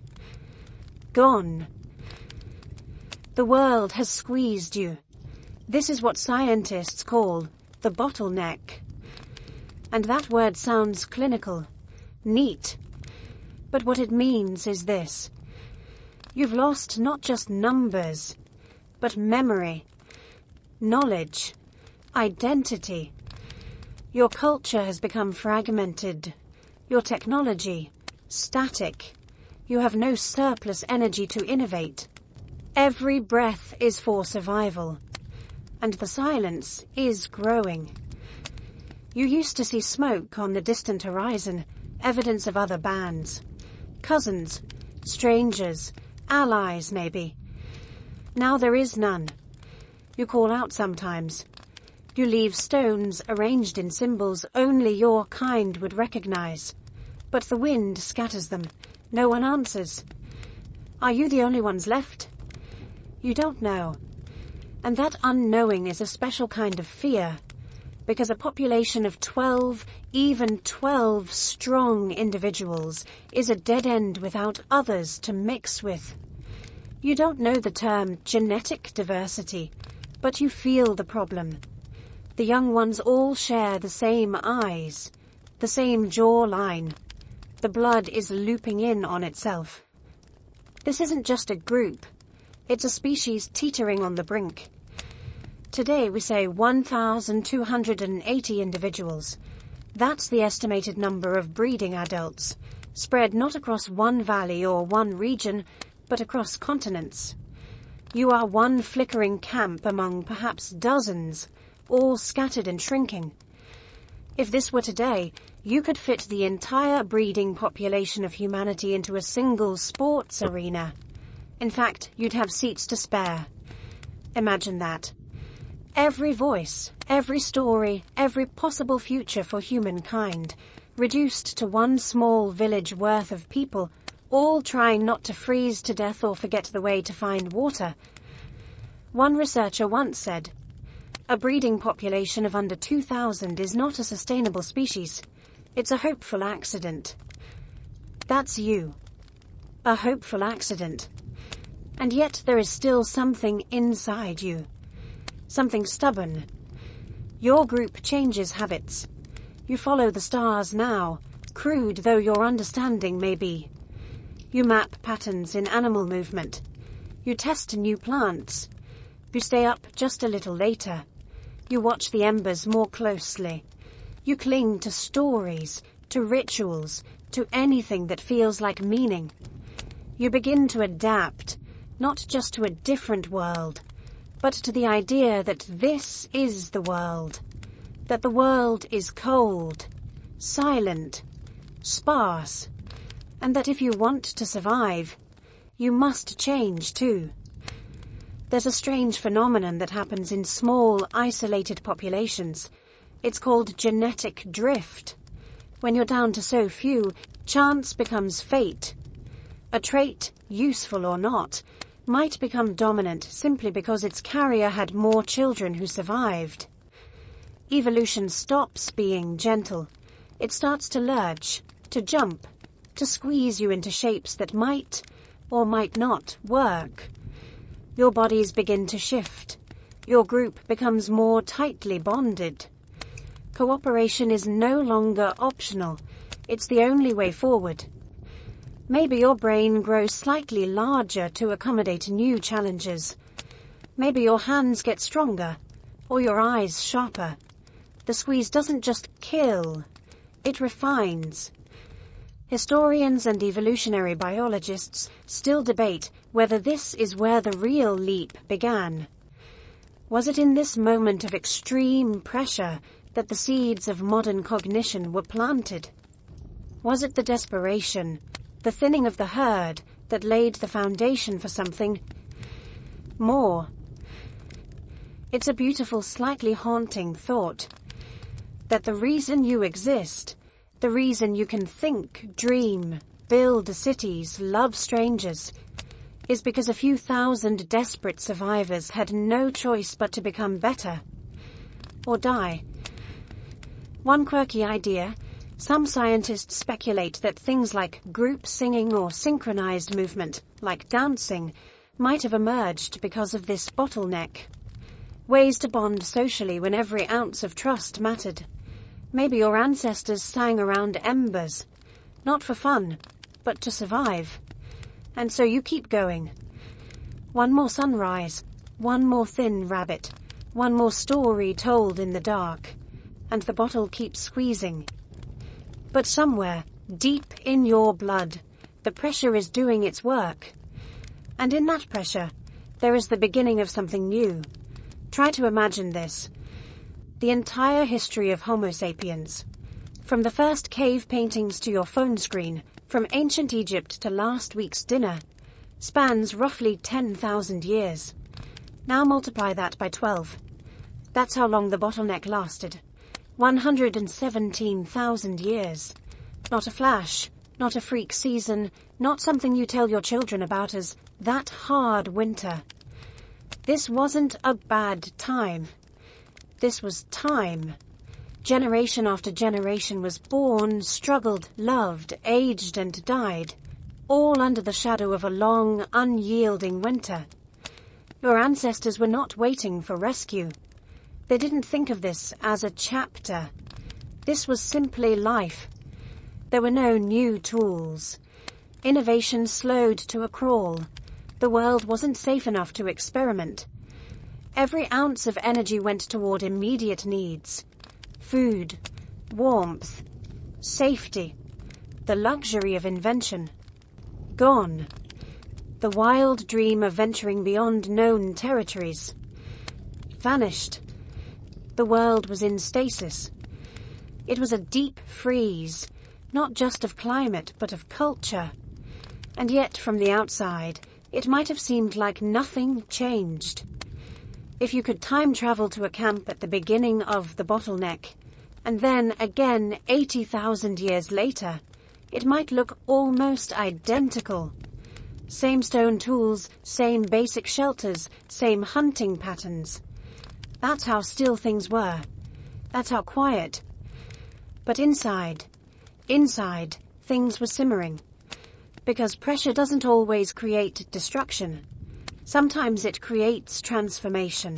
Gone. The world has squeezed you. This is what scientists call the bottleneck. And that word sounds clinical, neat. But what it means is this. You've lost not just numbers, but memory, knowledge, identity. Your culture has become fragmented. Your technology, static. You have no surplus energy to innovate. Every breath is for survival. And the silence is growing. You used to see smoke on the distant horizon, evidence of other bands. Cousins, strangers, allies maybe. Now there is none. You call out sometimes. You leave stones arranged in symbols only your kind would recognize. But the wind scatters them. No one answers. Are you the only ones left? You don't know. And that unknowing is a special kind of fear, because a population of 12, even 12 strong individuals is a dead end without others to mix with. You don't know the term genetic diversity, but you feel the problem. The young ones all share the same eyes, the same jawline. The blood is looping in on itself. This isn't just a group. It's a species teetering on the brink. Today we say 1,280 individuals. That's the estimated number of breeding adults, spread not across one valley or one region, but across continents. You are one flickering camp among perhaps dozens, all scattered and shrinking. If this were today, you could fit the entire breeding population of humanity into a single sports arena. In fact, you'd have seats to spare. Imagine that. Every voice, every story, every possible future for humankind, reduced to one small village worth of people, all trying not to freeze to death or forget the way to find water. One researcher once said, "A breeding population of under 2,000 is not a sustainable species. It's a hopeful accident." That's you. A hopeful accident. And yet there is still something inside you. Something stubborn. Your group changes habits. You follow the stars now, crude though your understanding may be. You map patterns in animal movement. You test new plants. You stay up just a little later. You watch the embers more closely. You cling to stories, to rituals, to anything that feels like meaning. You begin to adapt, not just to a different world, but to the idea that this is the world, that the world is cold, silent, sparse, and that if you want to survive, you must change too. There's a strange phenomenon that happens in small, isolated populations. It's called genetic drift. When you're down to so few, chance becomes fate. A trait, useful or not, might become dominant simply because its carrier had more children who survived. Evolution stops being gentle. It starts to lurch, to jump, to squeeze you into shapes that might or might not work. Your bodies begin to shift. Your group becomes more tightly bonded. Cooperation is no longer optional. It's the only way forward. Maybe your brain grows slightly larger to accommodate new challenges. Maybe your hands get stronger, or your eyes sharper. The squeeze doesn't just kill, it refines. Historians and evolutionary biologists still debate whether this is where the real leap began. Was it in this moment of extreme pressure that the seeds of modern cognition were planted? Was it the desperation, the thinning of the herd, that laid the foundation for something more? It's a beautiful, slightly haunting thought, that the reason you exist, the reason you can think, dream, build cities, love strangers, is because a few thousand desperate survivors had no choice but to become better, or die. One quirky idea: some scientists speculate that things like group singing or synchronized movement, like dancing, might have emerged because of this bottleneck. Ways to bond socially when every ounce of trust mattered. Maybe your ancestors sang around embers, not for fun, but to survive. And so you keep going. One more sunrise, one more thin rabbit, one more story told in the dark, and the bottle keeps squeezing. But somewhere, deep in your blood, the pressure is doing its work. And in that pressure, there is the beginning of something new. Try to imagine this. The entire history of Homo sapiens, from the first cave paintings to your phone screen, from ancient Egypt to last week's dinner, spans roughly 10,000 years. Now multiply that by 12. That's how long the bottleneck lasted. 117,000 years. Not a flash, not a freak season, not something you tell your children about as that hard winter. This wasn't a bad time. This was time. Generation after generation was born, struggled, loved, aged and died, all under the shadow of a long, unyielding winter. Your ancestors were not waiting for rescue. They didn't think of this as a chapter. This was simply life. There were no new tools. Innovation slowed to a crawl. The world wasn't safe enough to experiment. Every ounce of energy went toward immediate needs. Food, warmth, safety, the luxury of invention. Gone. The wild dream of venturing beyond known territories. Vanished. The world was in stasis. It was a deep freeze, not just of climate, but of culture. And yet, from the outside, it might have seemed like nothing changed. If you could time travel to a camp at the beginning of the bottleneck, and then again 80,000 years later, it might look almost identical. Same stone tools, same basic shelters, same hunting patterns. That's how still things were. That's how quiet. But inside, things were simmering. Because pressure doesn't always create destruction. Sometimes it creates transformation.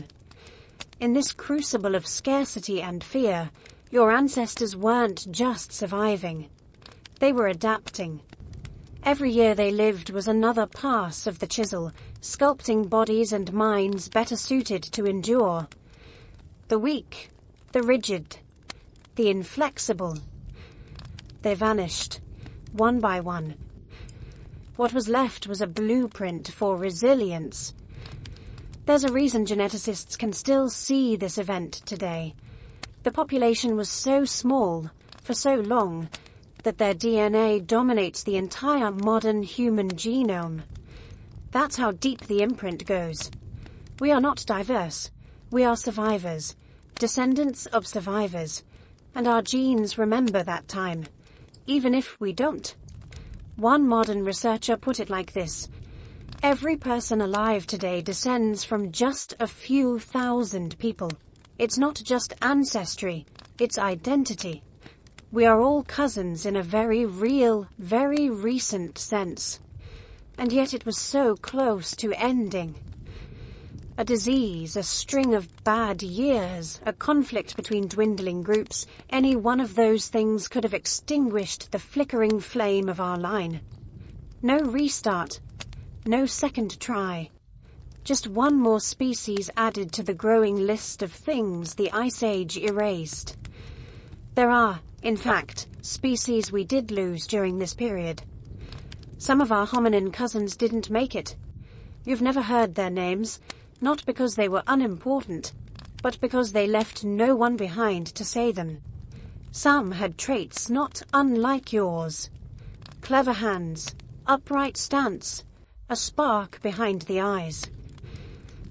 In this crucible of scarcity and fear, your ancestors weren't just surviving. They were adapting. Every year they lived was another pass of the chisel, sculpting bodies and minds better suited to endure. The weak, the rigid, the inflexible. They vanished, one by one. What was left was a blueprint for resilience. There's a reason geneticists can still see this event today. The population was so small, for so long, that their DNA dominates the entire modern human genome. That's how deep the imprint goes. We are not diverse. We are survivors, descendants of survivors, and our genes remember that time, even if we don't. One modern researcher put it like this: every person alive today descends from just a few thousand people. It's not just ancestry, it's identity. We are all cousins in a very real, very recent sense. And yet it was so close to ending. A disease, a string of bad years, a conflict between dwindling groups, any one of those things could have extinguished the flickering flame of our line. No restart, no second try. Just one more species added to the growing list of things the Ice Age erased. There are, in fact, species we did lose during this period. Some of our hominin cousins didn't make it. You've never heard their names, not because they were unimportant, but because they left no one behind to say them. Some had traits not unlike yours. Clever hands, upright stance, a spark behind the eyes.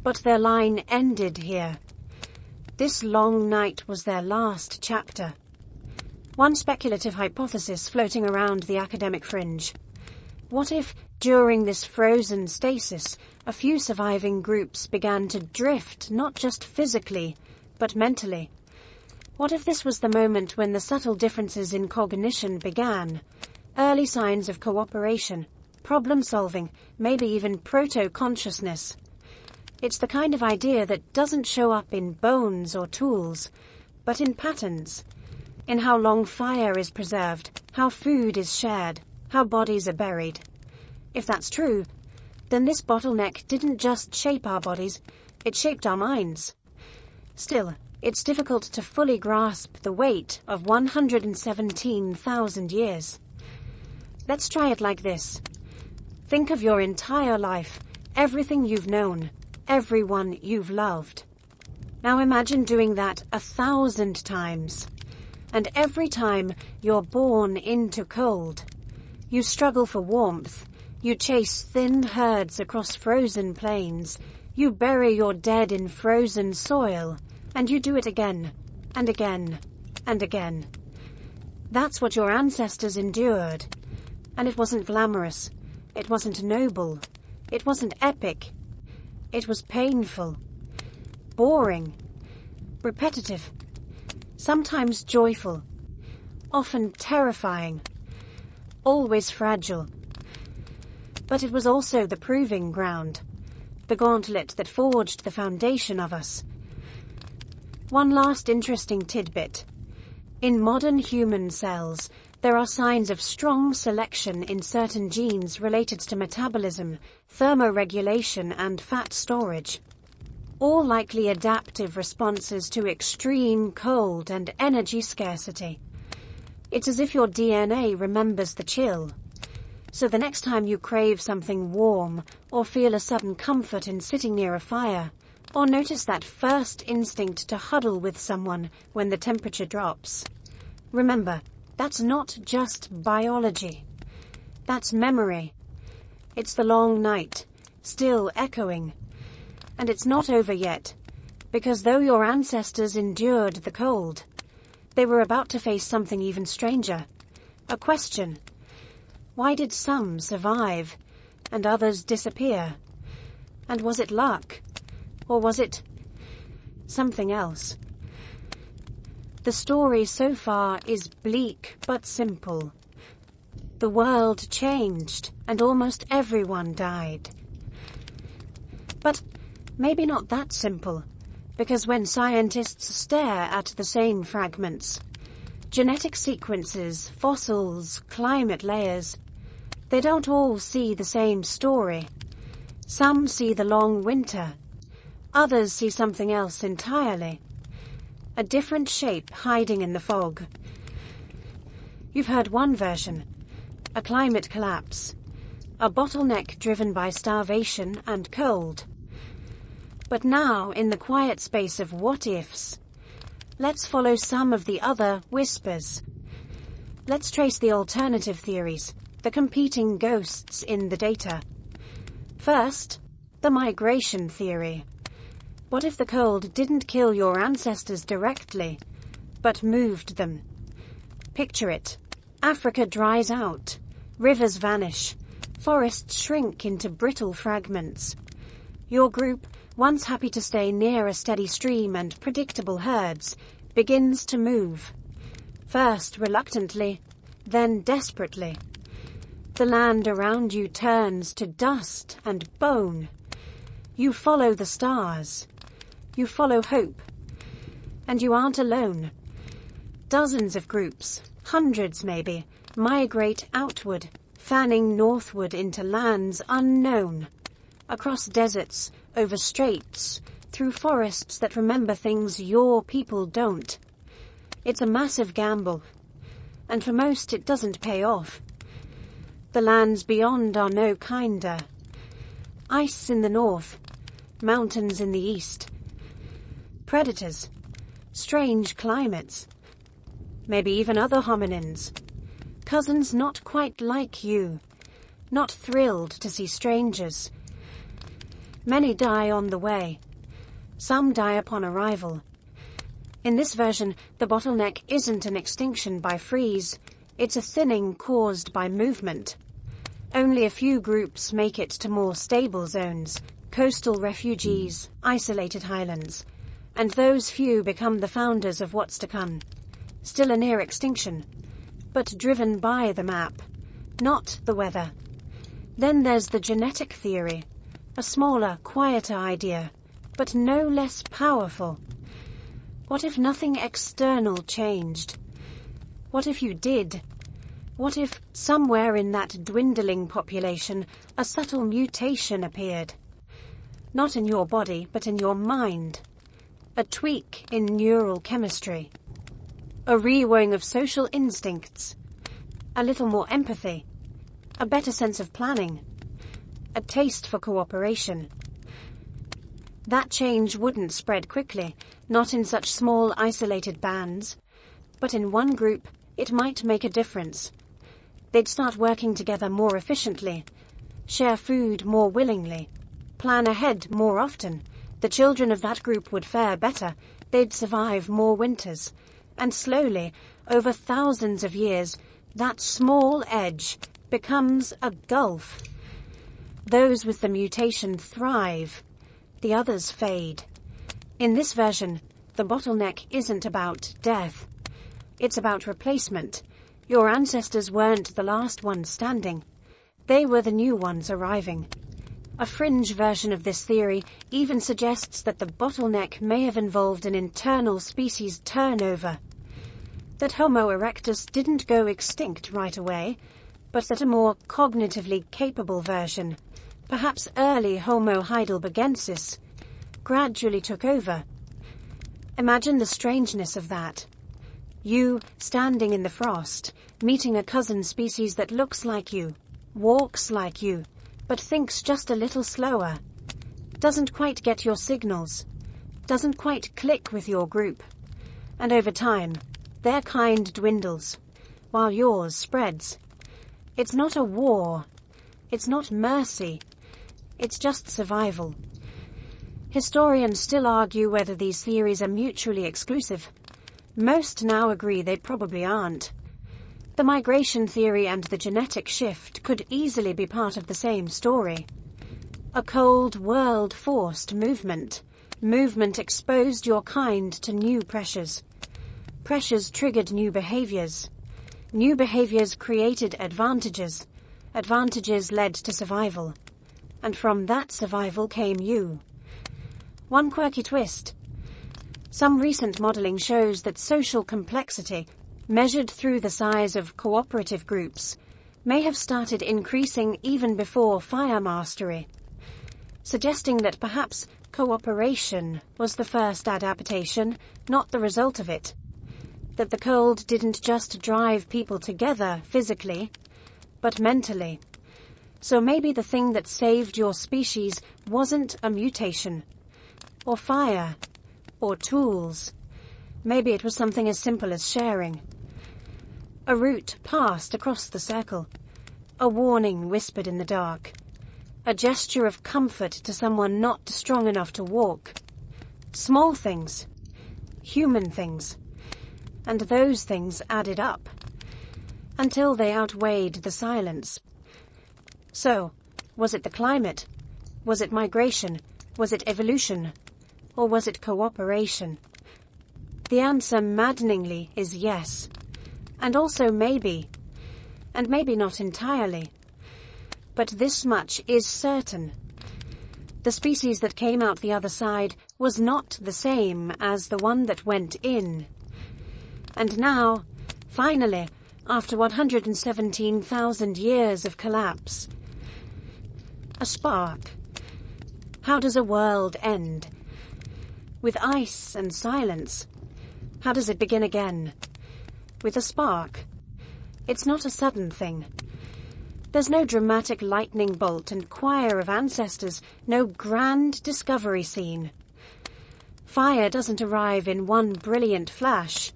But their line ended here. This long night was their last chapter. One speculative hypothesis floating around the academic fringe. What if, during this frozen stasis, a few surviving groups began to drift, not just physically, but mentally? What if this was the moment when the subtle differences in cognition began? Early signs of cooperation, problem-solving, maybe even proto-consciousness. It's the kind of idea that doesn't show up in bones or tools, but in patterns. In how long fire is preserved, how food is shared, how bodies are buried. If that's true, then this bottleneck didn't just shape our bodies, it shaped our minds. Still, it's difficult to fully grasp the weight of 117,000 years. Let's try it like this. Think of your entire life, everything you've known, everyone you've loved. Now imagine doing that 1,000 times. And every time you're born into cold. You struggle for warmth. You chase thin herds across frozen plains. You bury your dead in frozen soil, and you do it again, and again, and again. That's what your ancestors endured. And it wasn't glamorous. It wasn't noble. It wasn't epic. It was painful, boring, repetitive, sometimes joyful, often terrifying, always fragile. But it was also the proving ground, the gauntlet that forged the foundation of us. One last interesting tidbit. In modern human cells, there are signs of strong selection in certain genes related to metabolism, thermoregulation, and fat storage. All likely adaptive responses to extreme cold and energy scarcity. It's as if your DNA remembers the chill. So the next time you crave something warm, or feel a sudden comfort in sitting near a fire, or notice that first instinct to huddle with someone when the temperature drops, remember, that's not just biology. That's memory. It's the long night, still echoing. And it's not over yet, because though your ancestors endured the cold, they were about to face something even stranger. A question. Why did some survive and others disappear? And was it luck? Or was it something else? The story so far is bleak but simple. The world changed and almost everyone died. But maybe not that simple, because when scientists stare at the same fragments, genetic sequences, fossils, climate layers, they don't all see the same story. Some see the long winter, others see something else entirely. A different shape hiding in the fog. You've heard one version, a climate collapse, a bottleneck driven by starvation and cold. But now, in the quiet space of what-ifs, let's follow some of the other whispers. Let's trace the alternative theories, the competing ghosts in the data. First, the migration theory. What if the cold didn't kill your ancestors directly, but moved them? Picture it. Africa dries out, rivers vanish, forests shrink into brittle fragments. Your group, once happy to stay near a steady stream and predictable herds, begins to move. First reluctantly, then desperately. The land around you turns to dust and bone. You follow the stars. You follow hope. And you aren't alone. Dozens of groups, hundreds maybe, migrate outward, fanning northward into lands unknown. Across deserts, over straits, through forests that remember things your people don't. It's a massive gamble. And for most it doesn't pay off. The lands beyond are no kinder. Ice in the north, mountains in the east. Predators, strange climates, maybe even other hominins, cousins not quite like you, not thrilled to see strangers. Many die on the way, some die upon arrival. In this version, the bottleneck isn't an extinction by freeze, it's a thinning caused by movement. Only a few groups make it to more stable zones, coastal refugees, isolated highlands. And those few become the founders of what's to come. Still a near extinction, but driven by the map, not the weather. Then there's the genetic theory, a smaller, quieter idea, but no less powerful. What if nothing external changed? What if you did? What if, somewhere in that dwindling population, a subtle mutation appeared? Not in your body, but in your mind. A tweak in neural chemistry, a rewiring of social instincts, a little more empathy, a better sense of planning, a taste for cooperation. That change wouldn't spread quickly, not in such small isolated bands, but in one group it might make a difference. They'd start working together more efficiently, share food more willingly, plan ahead more often. The children of that group would fare better. They'd survive more winters. And slowly, over thousands of years, that small edge becomes a gulf. Those with the mutation thrive. The others fade. In this version, the bottleneck isn't about death. It's about replacement. Your ancestors weren't the last ones standing. They were the new ones arriving. A fringe version of this theory even suggests that the bottleneck may have involved an internal species turnover. That Homo erectus didn't go extinct right away, but that a more cognitively capable version, perhaps early Homo heidelbergensis, gradually took over. Imagine the strangeness of that. You standing in the frost, meeting a cousin species that looks like you, walks like you, but thinks just a little slower, doesn't quite get your signals, doesn't quite click with your group, and over time, their kind dwindles, while yours spreads. It's not a war, it's not mercy, it's just survival. Historians still argue whether these theories are mutually exclusive. Most now agree they probably aren't. The migration theory and the genetic shift could easily be part of the same story. A cold world forced movement. Movement exposed your kind to new pressures. Pressures triggered new behaviors. New behaviors created advantages. Advantages led to survival. And from that survival came you. One quirky twist. Some recent modeling shows that social complexity, measured through the size of cooperative groups, may have started increasing even before fire mastery, suggesting that perhaps cooperation was the first adaptation, not the result of it. That the cold didn't just drive people together physically, but mentally. So maybe the thing that saved your species wasn't a mutation, or fire, or tools. Maybe it was something as simple as sharing. A route passed across the circle. A warning whispered in the dark. A gesture of comfort to someone not strong enough to walk. Small things. Human things. And those things added up. Until they outweighed the silence. So, was it the climate? Was it migration? Was it evolution? Or was it cooperation? The answer maddeningly is yes. And also maybe. And maybe not entirely. But this much is certain. The species that came out the other side was not the same as the one that went in. And now, finally, after 117,000 years of collapse, a spark. How does a world end? With ice and silence. How does it begin again? With a spark. It's not a sudden thing. There's no dramatic lightning bolt and choir of ancestors, no grand discovery scene. Fire doesn't arrive in one brilliant flash.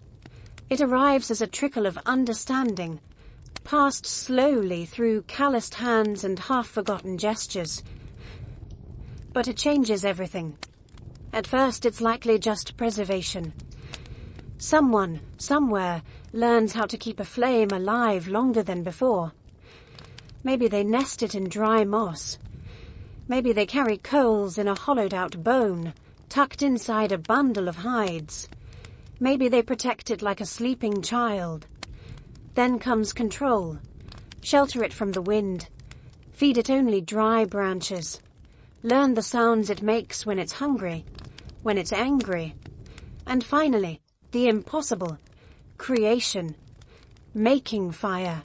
It arrives as a trickle of understanding, passed slowly through calloused hands and half-forgotten gestures. But it changes everything. At first it's likely just preservation. Someone, somewhere, learns how to keep a flame alive longer than before. Maybe they nest it in dry moss. Maybe they carry coals in a hollowed-out bone, tucked inside a bundle of hides. Maybe they protect it like a sleeping child. Then comes control. Shelter it from the wind. Feed it only dry branches. Learn the sounds it makes when it's hungry, when it's angry. And finally, the impossible. Creation. Making fire.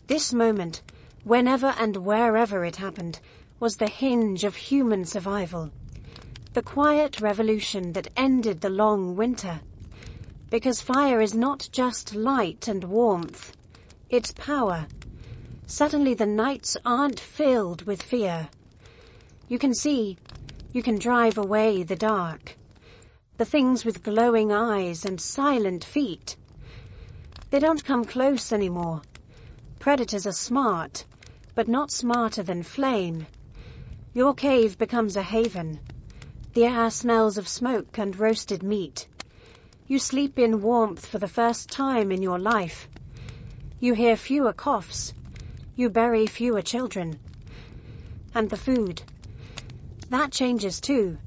This moment, whenever and wherever it happened, was the hinge of human survival. The quiet revolution that ended the long winter. Because fire is not just light and warmth. It's power. Suddenly the nights aren't filled with fear. You can see, you can drive away the dark. The things with glowing eyes and silent feet. They don't come close anymore. Predators are smart, but not smarter than flame. Your cave becomes a haven. The air smells of smoke and roasted meat. You sleep in warmth for the first time in your life. You hear fewer coughs. You bury fewer children. And the food. That changes too.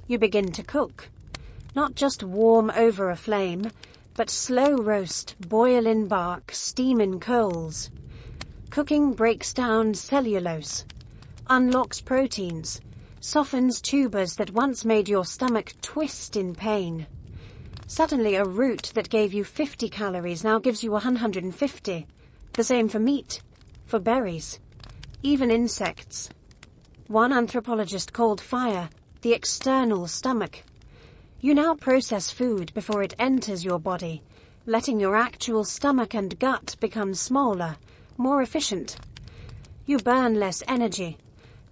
You begin to cook. Not just warm over a flame, but slow roast, boil in bark, steam in coals. Cooking breaks down cellulose, unlocks proteins, softens tubers that once made your stomach twist in pain. Suddenly a root that gave you 50 calories now gives you 150. The same for meat, for berries, even insects. One anthropologist called fire the external stomach. You now process food before it enters your body, letting your actual stomach and gut become smaller, more efficient. You burn less energy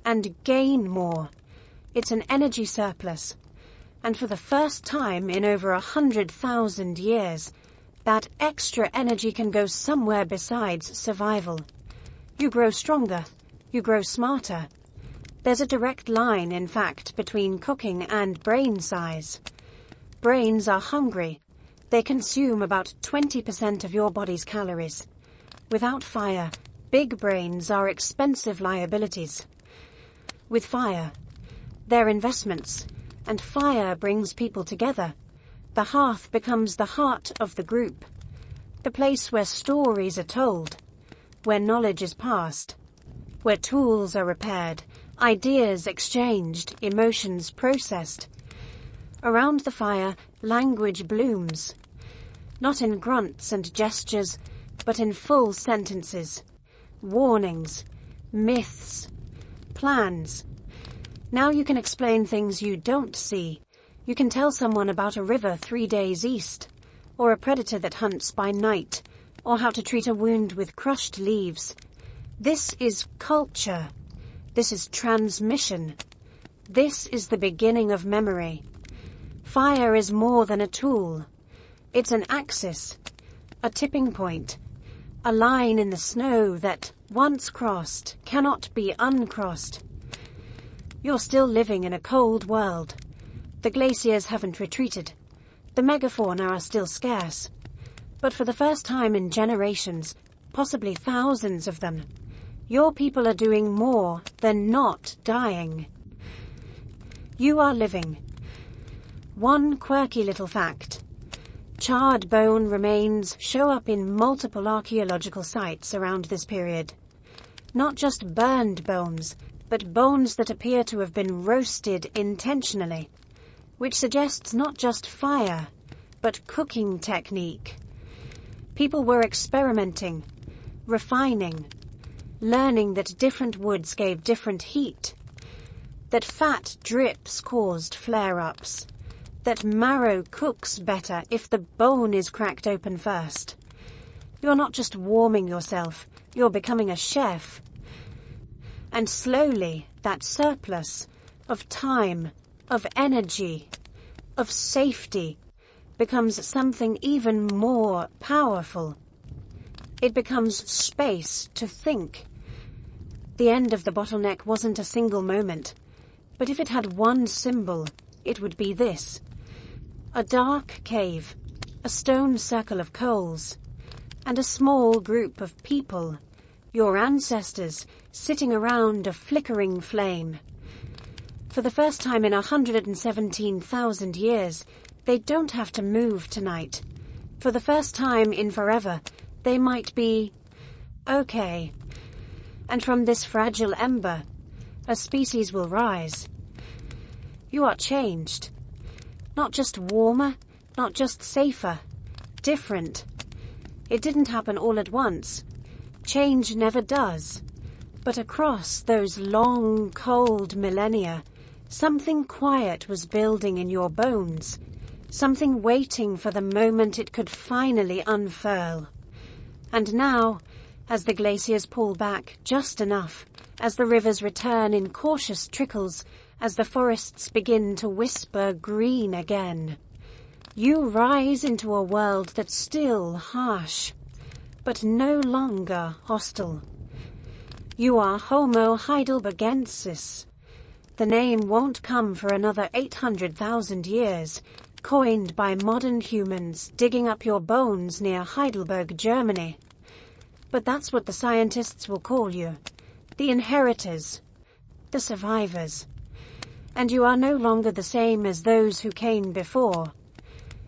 and gain more. It's an energy surplus. And for the first time in over 100,000 years, that extra energy can go somewhere besides survival. You grow stronger. You grow smarter. There's a direct line, in fact, between cooking and brain size. Brains are hungry. They consume about 20% of your body's calories. Without fire, big brains are expensive liabilities. With fire, they're investments, and fire brings people together. The hearth becomes the heart of the group, the place where stories are told, where knowledge is passed, where tools are repaired, ideas exchanged, emotions processed. Around the fire, language blooms, not in grunts and gestures, but in full sentences, warnings, myths, plans. Now you can explain things you don't see. You can tell someone about a river 3 days east, or a predator that hunts by night, or how to treat a wound with crushed leaves. This is culture. This is transmission. This is the beginning of memory. Fire is more than a tool. It's an axis, a tipping point, a line in the snow that, once crossed, cannot be uncrossed. You're still living in a cold world. The glaciers haven't retreated. The megafauna are still scarce. But for the first time in generations, possibly thousands of them, your people are doing more than not dying. You are living. One quirky little fact. Charred bone remains show up in multiple archaeological sites around this period. Not just burned bones, but bones that appear to have been roasted intentionally, which suggests not just fire, but cooking technique. People were experimenting, refining, learning that different woods gave different heat, that fat drips caused flare-ups, that marrow cooks better if the bone is cracked open first. You're not just warming yourself, you're becoming a chef. And slowly, that surplus of time, of energy, of safety becomes something even more powerful. It becomes space to think. The end of the bottleneck wasn't a single moment, but if it had one symbol, it would be this. A dark cave, a stone circle of coals, and a small group of people, your ancestors, sitting around a flickering flame. For the first time in 117,000 years, they don't have to move tonight. For the first time in forever, they might be okay. And from this fragile ember, a species will rise. You are changed. Not just warmer, not just safer, different. It didn't happen all at once. Change never does. But across those long, cold millennia, something quiet was building in your bones, something waiting for the moment it could finally unfurl. And now, as the glaciers pull back just enough, as the rivers return in cautious trickles, as the forests begin to whisper green again, you rise into a world that's still harsh, but no longer hostile. You are Homo heidelbergensis, The name won't come for another 800,000 years, coined by modern humans digging up your bones near Heidelberg, Germany. But that's what the scientists will call you. The inheritors. The survivors. And you are no longer the same as those who came before.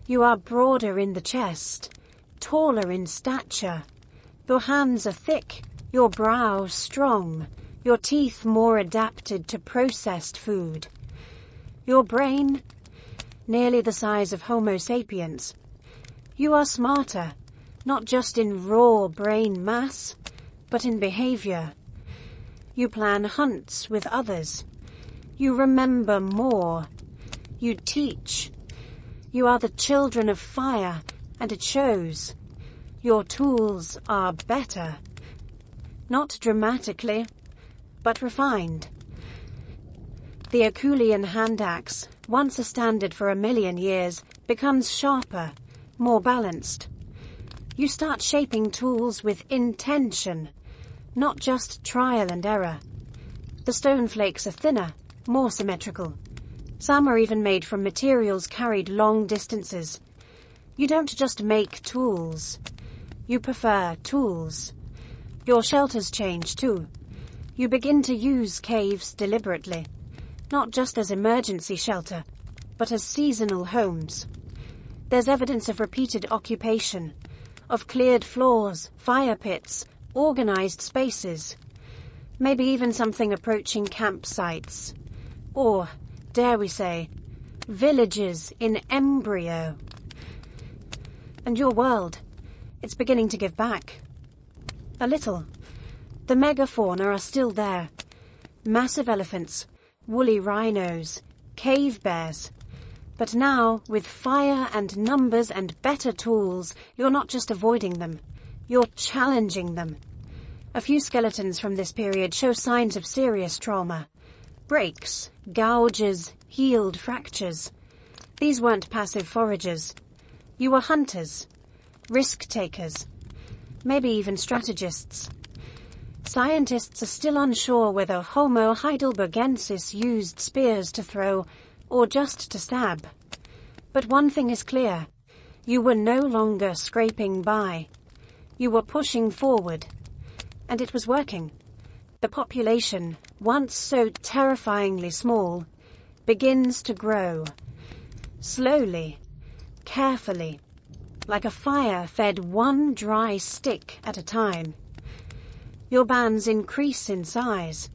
You are broader in the chest, taller in stature. Your hands are thick, your brow strong, your teeth more adapted to processed food. Your brain, nearly the size of Homo sapiens. You are smarter, not just in raw brain mass, but in behavior. You plan hunts with others. You remember more. You teach. You are the children of fire, and it shows. Your tools are better. Not dramatically, but refined. The Herculean hand axe, once a standard for 1,000,000 years, becomes sharper, more balanced. You start shaping tools with intention, not just trial and error. The stone flakes are thinner, more symmetrical. Some are even made from materials carried long distances. You don't just make tools. You prefer tools. Your shelters change too. You begin to use caves deliberately, not just as emergency shelter, but as seasonal homes. There's evidence of repeated occupation, of cleared floors, fire pits, organized spaces, maybe even something approaching campsites, or, dare we say, villages in embryo. And your world, it's beginning to give back. A little. The megafauna are still there. Massive elephants, woolly rhinos, cave bears. But now, with fire and numbers and better tools, you're not just avoiding them, you're challenging them. A few skeletons from this period show signs of serious trauma. Breaks, gouges, healed fractures. These weren't passive foragers. You were hunters, risk-takers, maybe even strategists. Scientists are still unsure whether Homo heidelbergensis used spears to throw or just to stab. But one thing is clear. You were no longer scraping by. You were pushing forward. And it was working. The population, once so terrifyingly small, begins to grow. Slowly, carefully, like a fire fed one dry stick at a time. Your bands increase in size.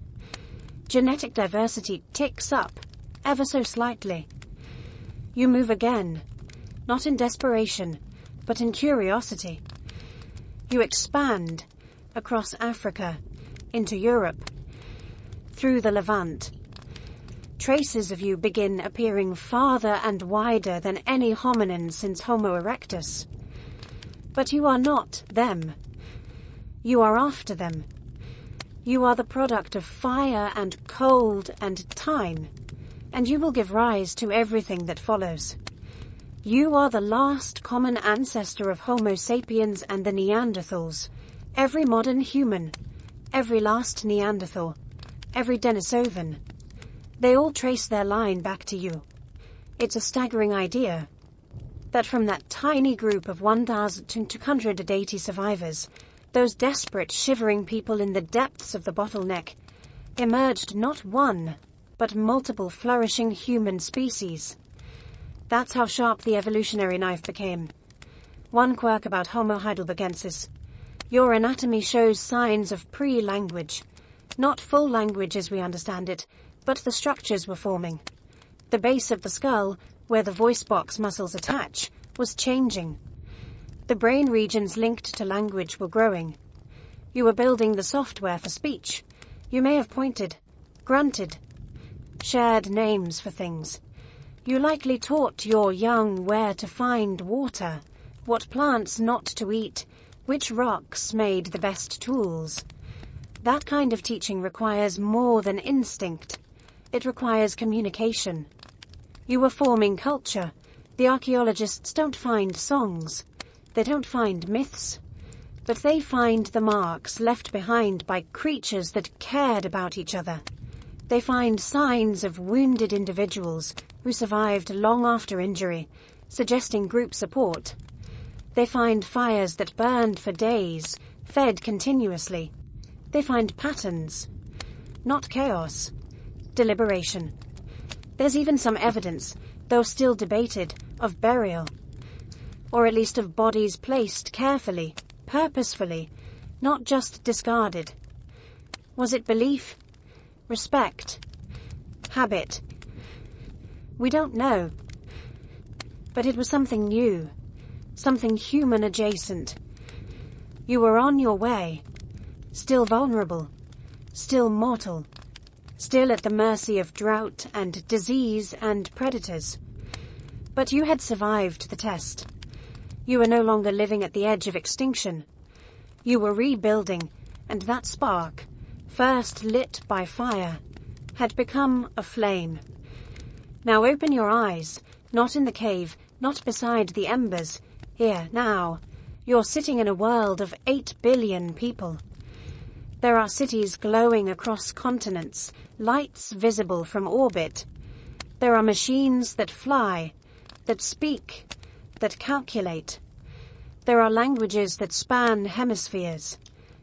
Genetic diversity ticks up, ever so slightly. You move again, not in desperation, but in curiosity. You expand across Africa, into Europe, through the Levant. Traces of you begin appearing farther and wider than any hominin since Homo erectus. But you are not them. You are after them. You are the product of fire and cold and time, and you will give rise to everything that follows. You are the last common ancestor of Homo sapiens and the Neanderthals, every modern human, every last Neanderthal, every Denisovan. They all trace their line back to you. It's a staggering idea that from that tiny group of 1,280 survivors, those desperate, shivering people in the depths of the bottleneck, emerged not one, but multiple flourishing human species. That's how sharp the evolutionary knife became. One quirk about Homo heidelbergensis. Your anatomy shows signs of pre-language. Not full language as we understand it, but the structures were forming. The base of the skull, where the voice box muscles attach, was changing. The brain regions linked to language were growing. You were building the software for speech. You may have pointed, grunted, shared names for things. You likely taught your young where to find water, what plants not to eat, which rocks made the best tools. That kind of teaching requires more than instinct. It requires communication. You were forming culture. The archaeologists don't find songs. They don't find myths. But they find the marks left behind by creatures that cared about each other. They find signs of wounded individuals who survived long after injury, suggesting group support. They find fires that burned for days, fed continuously. They find patterns, not chaos, deliberation. There's even some evidence, though still debated, of burial, or at least of bodies placed carefully, purposefully, not just discarded. Was it belief? Respect? Habit? We don't know. But it was something new, something human adjacent. You were on your way, still vulnerable, still mortal, still at the mercy of drought and disease and predators. But you had survived the test. You were no longer living at the edge of extinction. You were rebuilding, and that spark, first lit by fire, had become a flame. Now open your eyes, not in the cave, not beside the embers. Here, now, you're sitting in a world of 8 billion people. There are cities glowing across continents, lights visible from orbit. There are machines that fly, that speak, that calculate. There are languages that span hemispheres,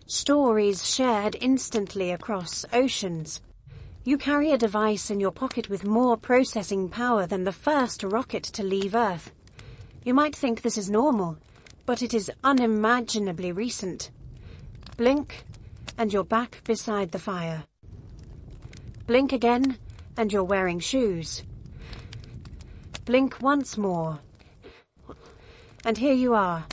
stories shared instantly across oceans. You carry a device in your pocket with more processing power than the first rocket to leave Earth. You might think this is normal, but it is unimaginably recent. Blink, and you're back beside the fire. Blink again, and you're wearing shoes. Blink once more, and here you are,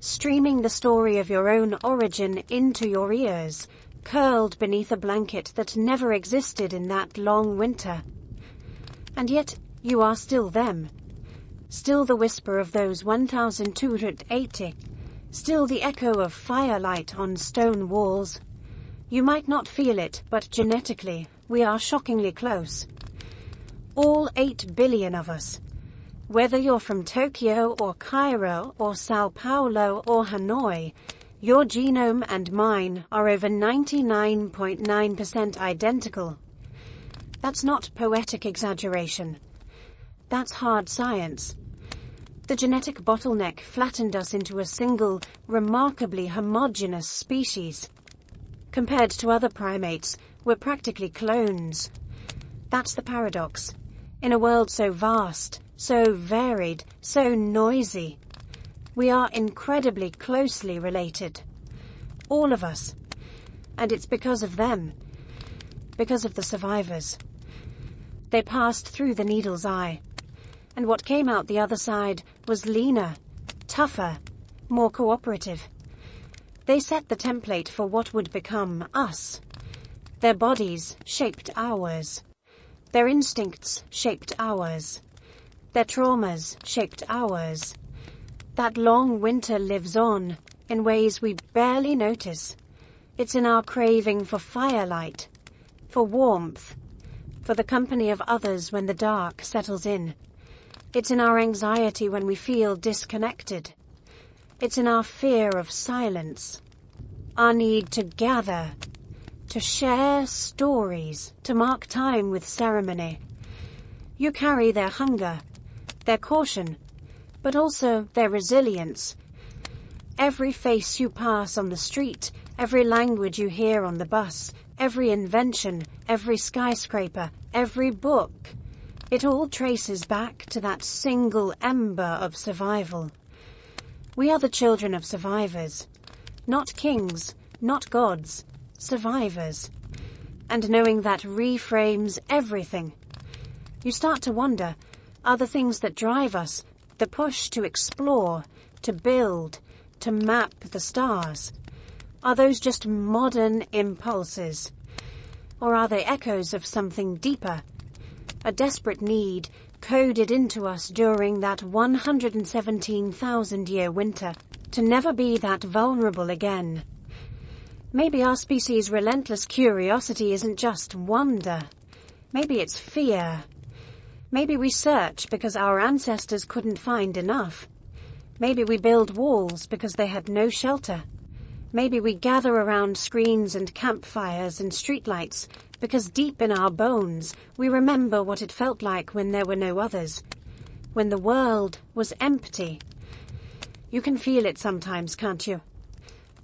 streaming the story of your own origin into your ears, curled beneath a blanket that never existed in that long winter. And yet you are still them, still the whisper of those 1,280, still the echo of firelight on stone walls. You might not feel it, but genetically we are shockingly close. All 8 billion of us. Whether you're from Tokyo or Cairo or Sao Paulo or Hanoi, your genome and mine are over 99.9% identical. That's not poetic exaggeration. That's hard science. The genetic bottleneck flattened us into a single, remarkably homogeneous species. Compared to other primates, we're practically clones. That's the paradox. In a world so vast, so varied, so noisy, we are incredibly closely related. All of us. And it's because of them. Because of the survivors. They passed through the needle's eye. And what came out the other side was leaner, tougher, more cooperative. They set the template for what would become us. Their bodies shaped ours. Their instincts shaped ours. Their traumas shaped ours. That long winter lives on in ways we barely notice. It's in our craving for firelight, for warmth, for the company of others when the dark settles in. It's in our anxiety when we feel disconnected. It's in our fear of silence, our need to gather, to share stories, to mark time with ceremony. You carry their hunger, their caution, but also their resilience. Every face you pass on the street, every language you hear on the bus, every invention, every skyscraper, every book, it all traces back to that single ember of survival. We are the children of survivors, not kings, not gods, survivors. And knowing that reframes everything. You start to wonder, are the things that drive us, the push to explore, to build, to map the stars, are those just modern impulses? Or are they echoes of something deeper? A desperate need coded into us during that 117,000-year winter to never be that vulnerable again. Maybe our species' relentless curiosity isn't just wonder. Maybe it's fear. Maybe we search because our ancestors couldn't find enough. Maybe we build walls because they had no shelter. Maybe we gather around screens and campfires and streetlights Because deep in our bones, we remember what it felt like when there were no others, when the world was empty. You can feel it sometimes, can't you?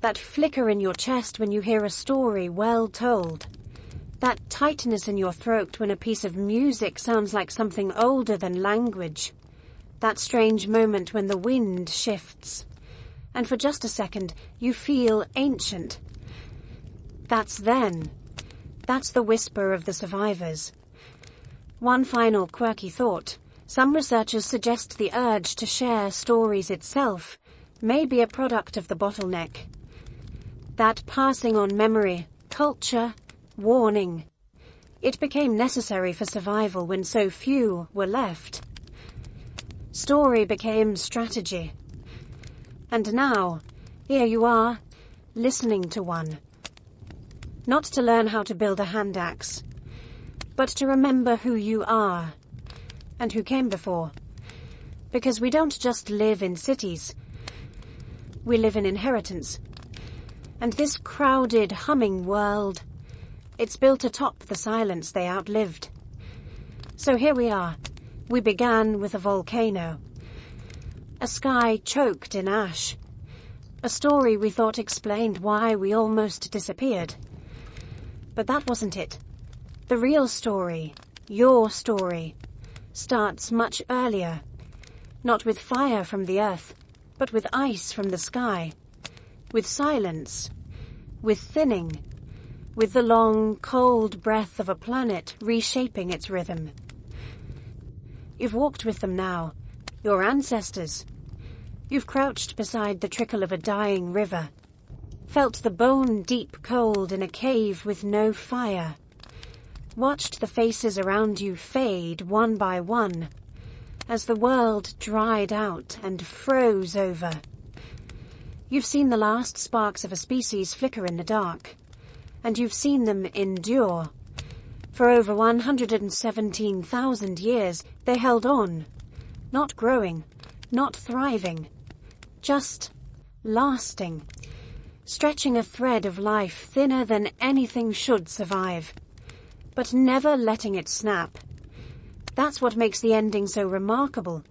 That flicker in your chest when you hear a story well told. That tightness in your throat when a piece of music sounds like something older than language. That strange moment when the wind shifts, and for just a second you feel ancient. That's then. That's the whisper of the survivors. One final quirky thought. Some researchers suggest the urge to share stories itself may be a product of the bottleneck. That passing on memory, culture, warning. It became necessary for survival when so few were left. Story became strategy. And now, here you are, listening to one. Not to learn how to build a hand axe, but to remember who you are and who came before. Because we don't just live in cities, we live in inheritance. And this crowded, humming world, it's built atop the silence they outlived. So here we are. We began with a volcano, a sky choked in ash, a story we thought explained why we almost disappeared. But that wasn't it. The real story, your story, starts much earlier. Not with fire from the earth, but with ice from the sky. With silence. With thinning. With the long, cold breath of a planet reshaping its rhythm. You've walked with them now. Your ancestors. You've crouched beside the trickle of a dying river. Felt the bone-deep cold in a cave with no fire. Watched the faces around you fade one by one, as the world dried out and froze over. You've seen the last sparks of a species flicker in the dark, and you've seen them endure. For over 117,000 years, they held on, not growing, not thriving, just lasting. Stretching a thread of life thinner than anything should survive, but never letting it snap. That's what makes the ending so remarkable,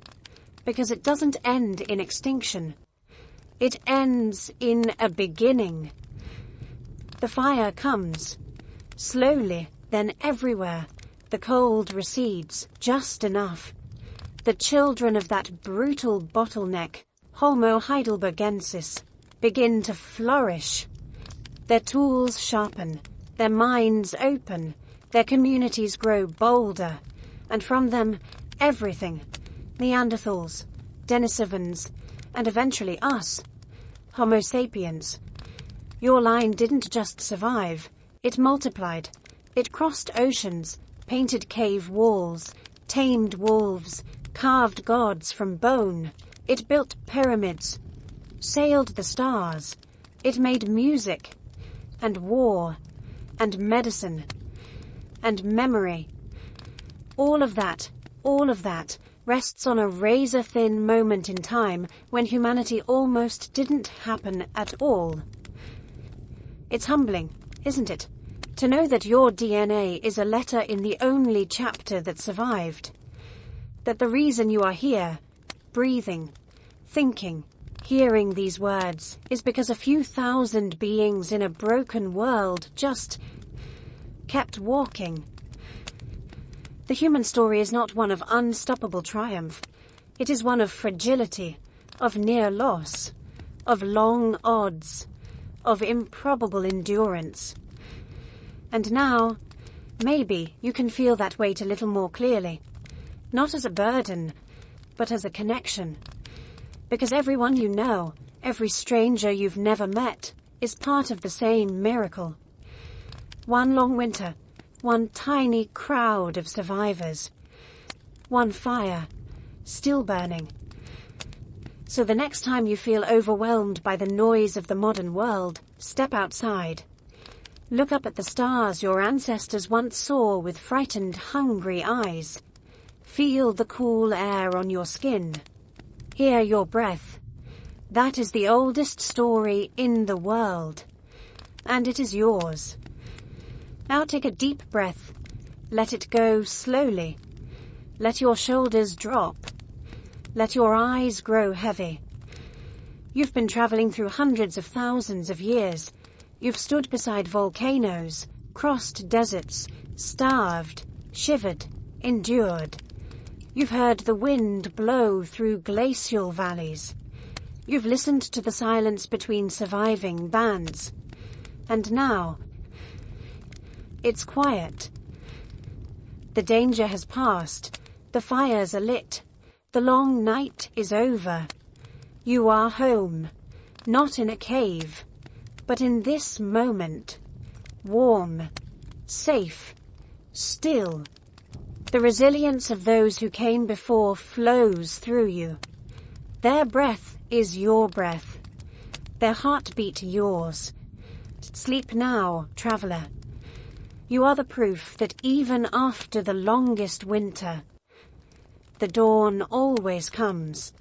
because it doesn't end in extinction. It ends in a beginning. The fire comes, slowly, then everywhere. The cold recedes, just enough. The children of that brutal bottleneck, Homo heidelbergensis, begin to flourish. Their tools sharpen, their minds open, their communities grow bolder, and from them, everything. Neanderthals, Denisovans, and eventually us, Homo sapiens. Your line didn't just survive, it multiplied. It crossed oceans, painted cave walls, tamed wolves, carved gods from bone. It built pyramids, sailed the stars. It made music, and war, and medicine, and memory. All of that rests on a razor-thin moment in time when humanity almost didn't happen at all. It's humbling, isn't it, to know that your DNA is a letter in the only chapter that survived. That the reason you are here, breathing, thinking, hearing these words, is because a few thousand beings in a broken world just kept walking. The human story is not one of unstoppable triumph. It is one of fragility, of near loss, of long odds, of improbable endurance. And now, maybe you can feel that weight a little more clearly. Not as a burden, but as a connection. Because everyone you know, every stranger you've never met, is part of the same miracle. One long winter, one tiny crowd of survivors. One fire, still burning. So the next time you feel overwhelmed by the noise of the modern world, step outside. Look up at the stars your ancestors once saw with frightened, hungry eyes. Feel the cool air on your skin. Hear your breath. That is the oldest story in the world. And it is yours. Now take a deep breath. Let it go slowly. Let your shoulders drop. Let your eyes grow heavy. You've been traveling through hundreds of thousands of years. You've stood beside volcanoes, crossed deserts, starved, shivered, endured. You've heard the wind blow through glacial valleys. You've listened to the silence between surviving bands. And now, it's quiet. The danger has passed. The fires are lit. The long night is over. You are home, not in a cave, but in this moment. Warm, safe, still. The resilience of those who came before flows through you. Their breath is your breath. Their heartbeat yours. Sleep now, traveler. You are the proof that even after the longest winter, the dawn always comes.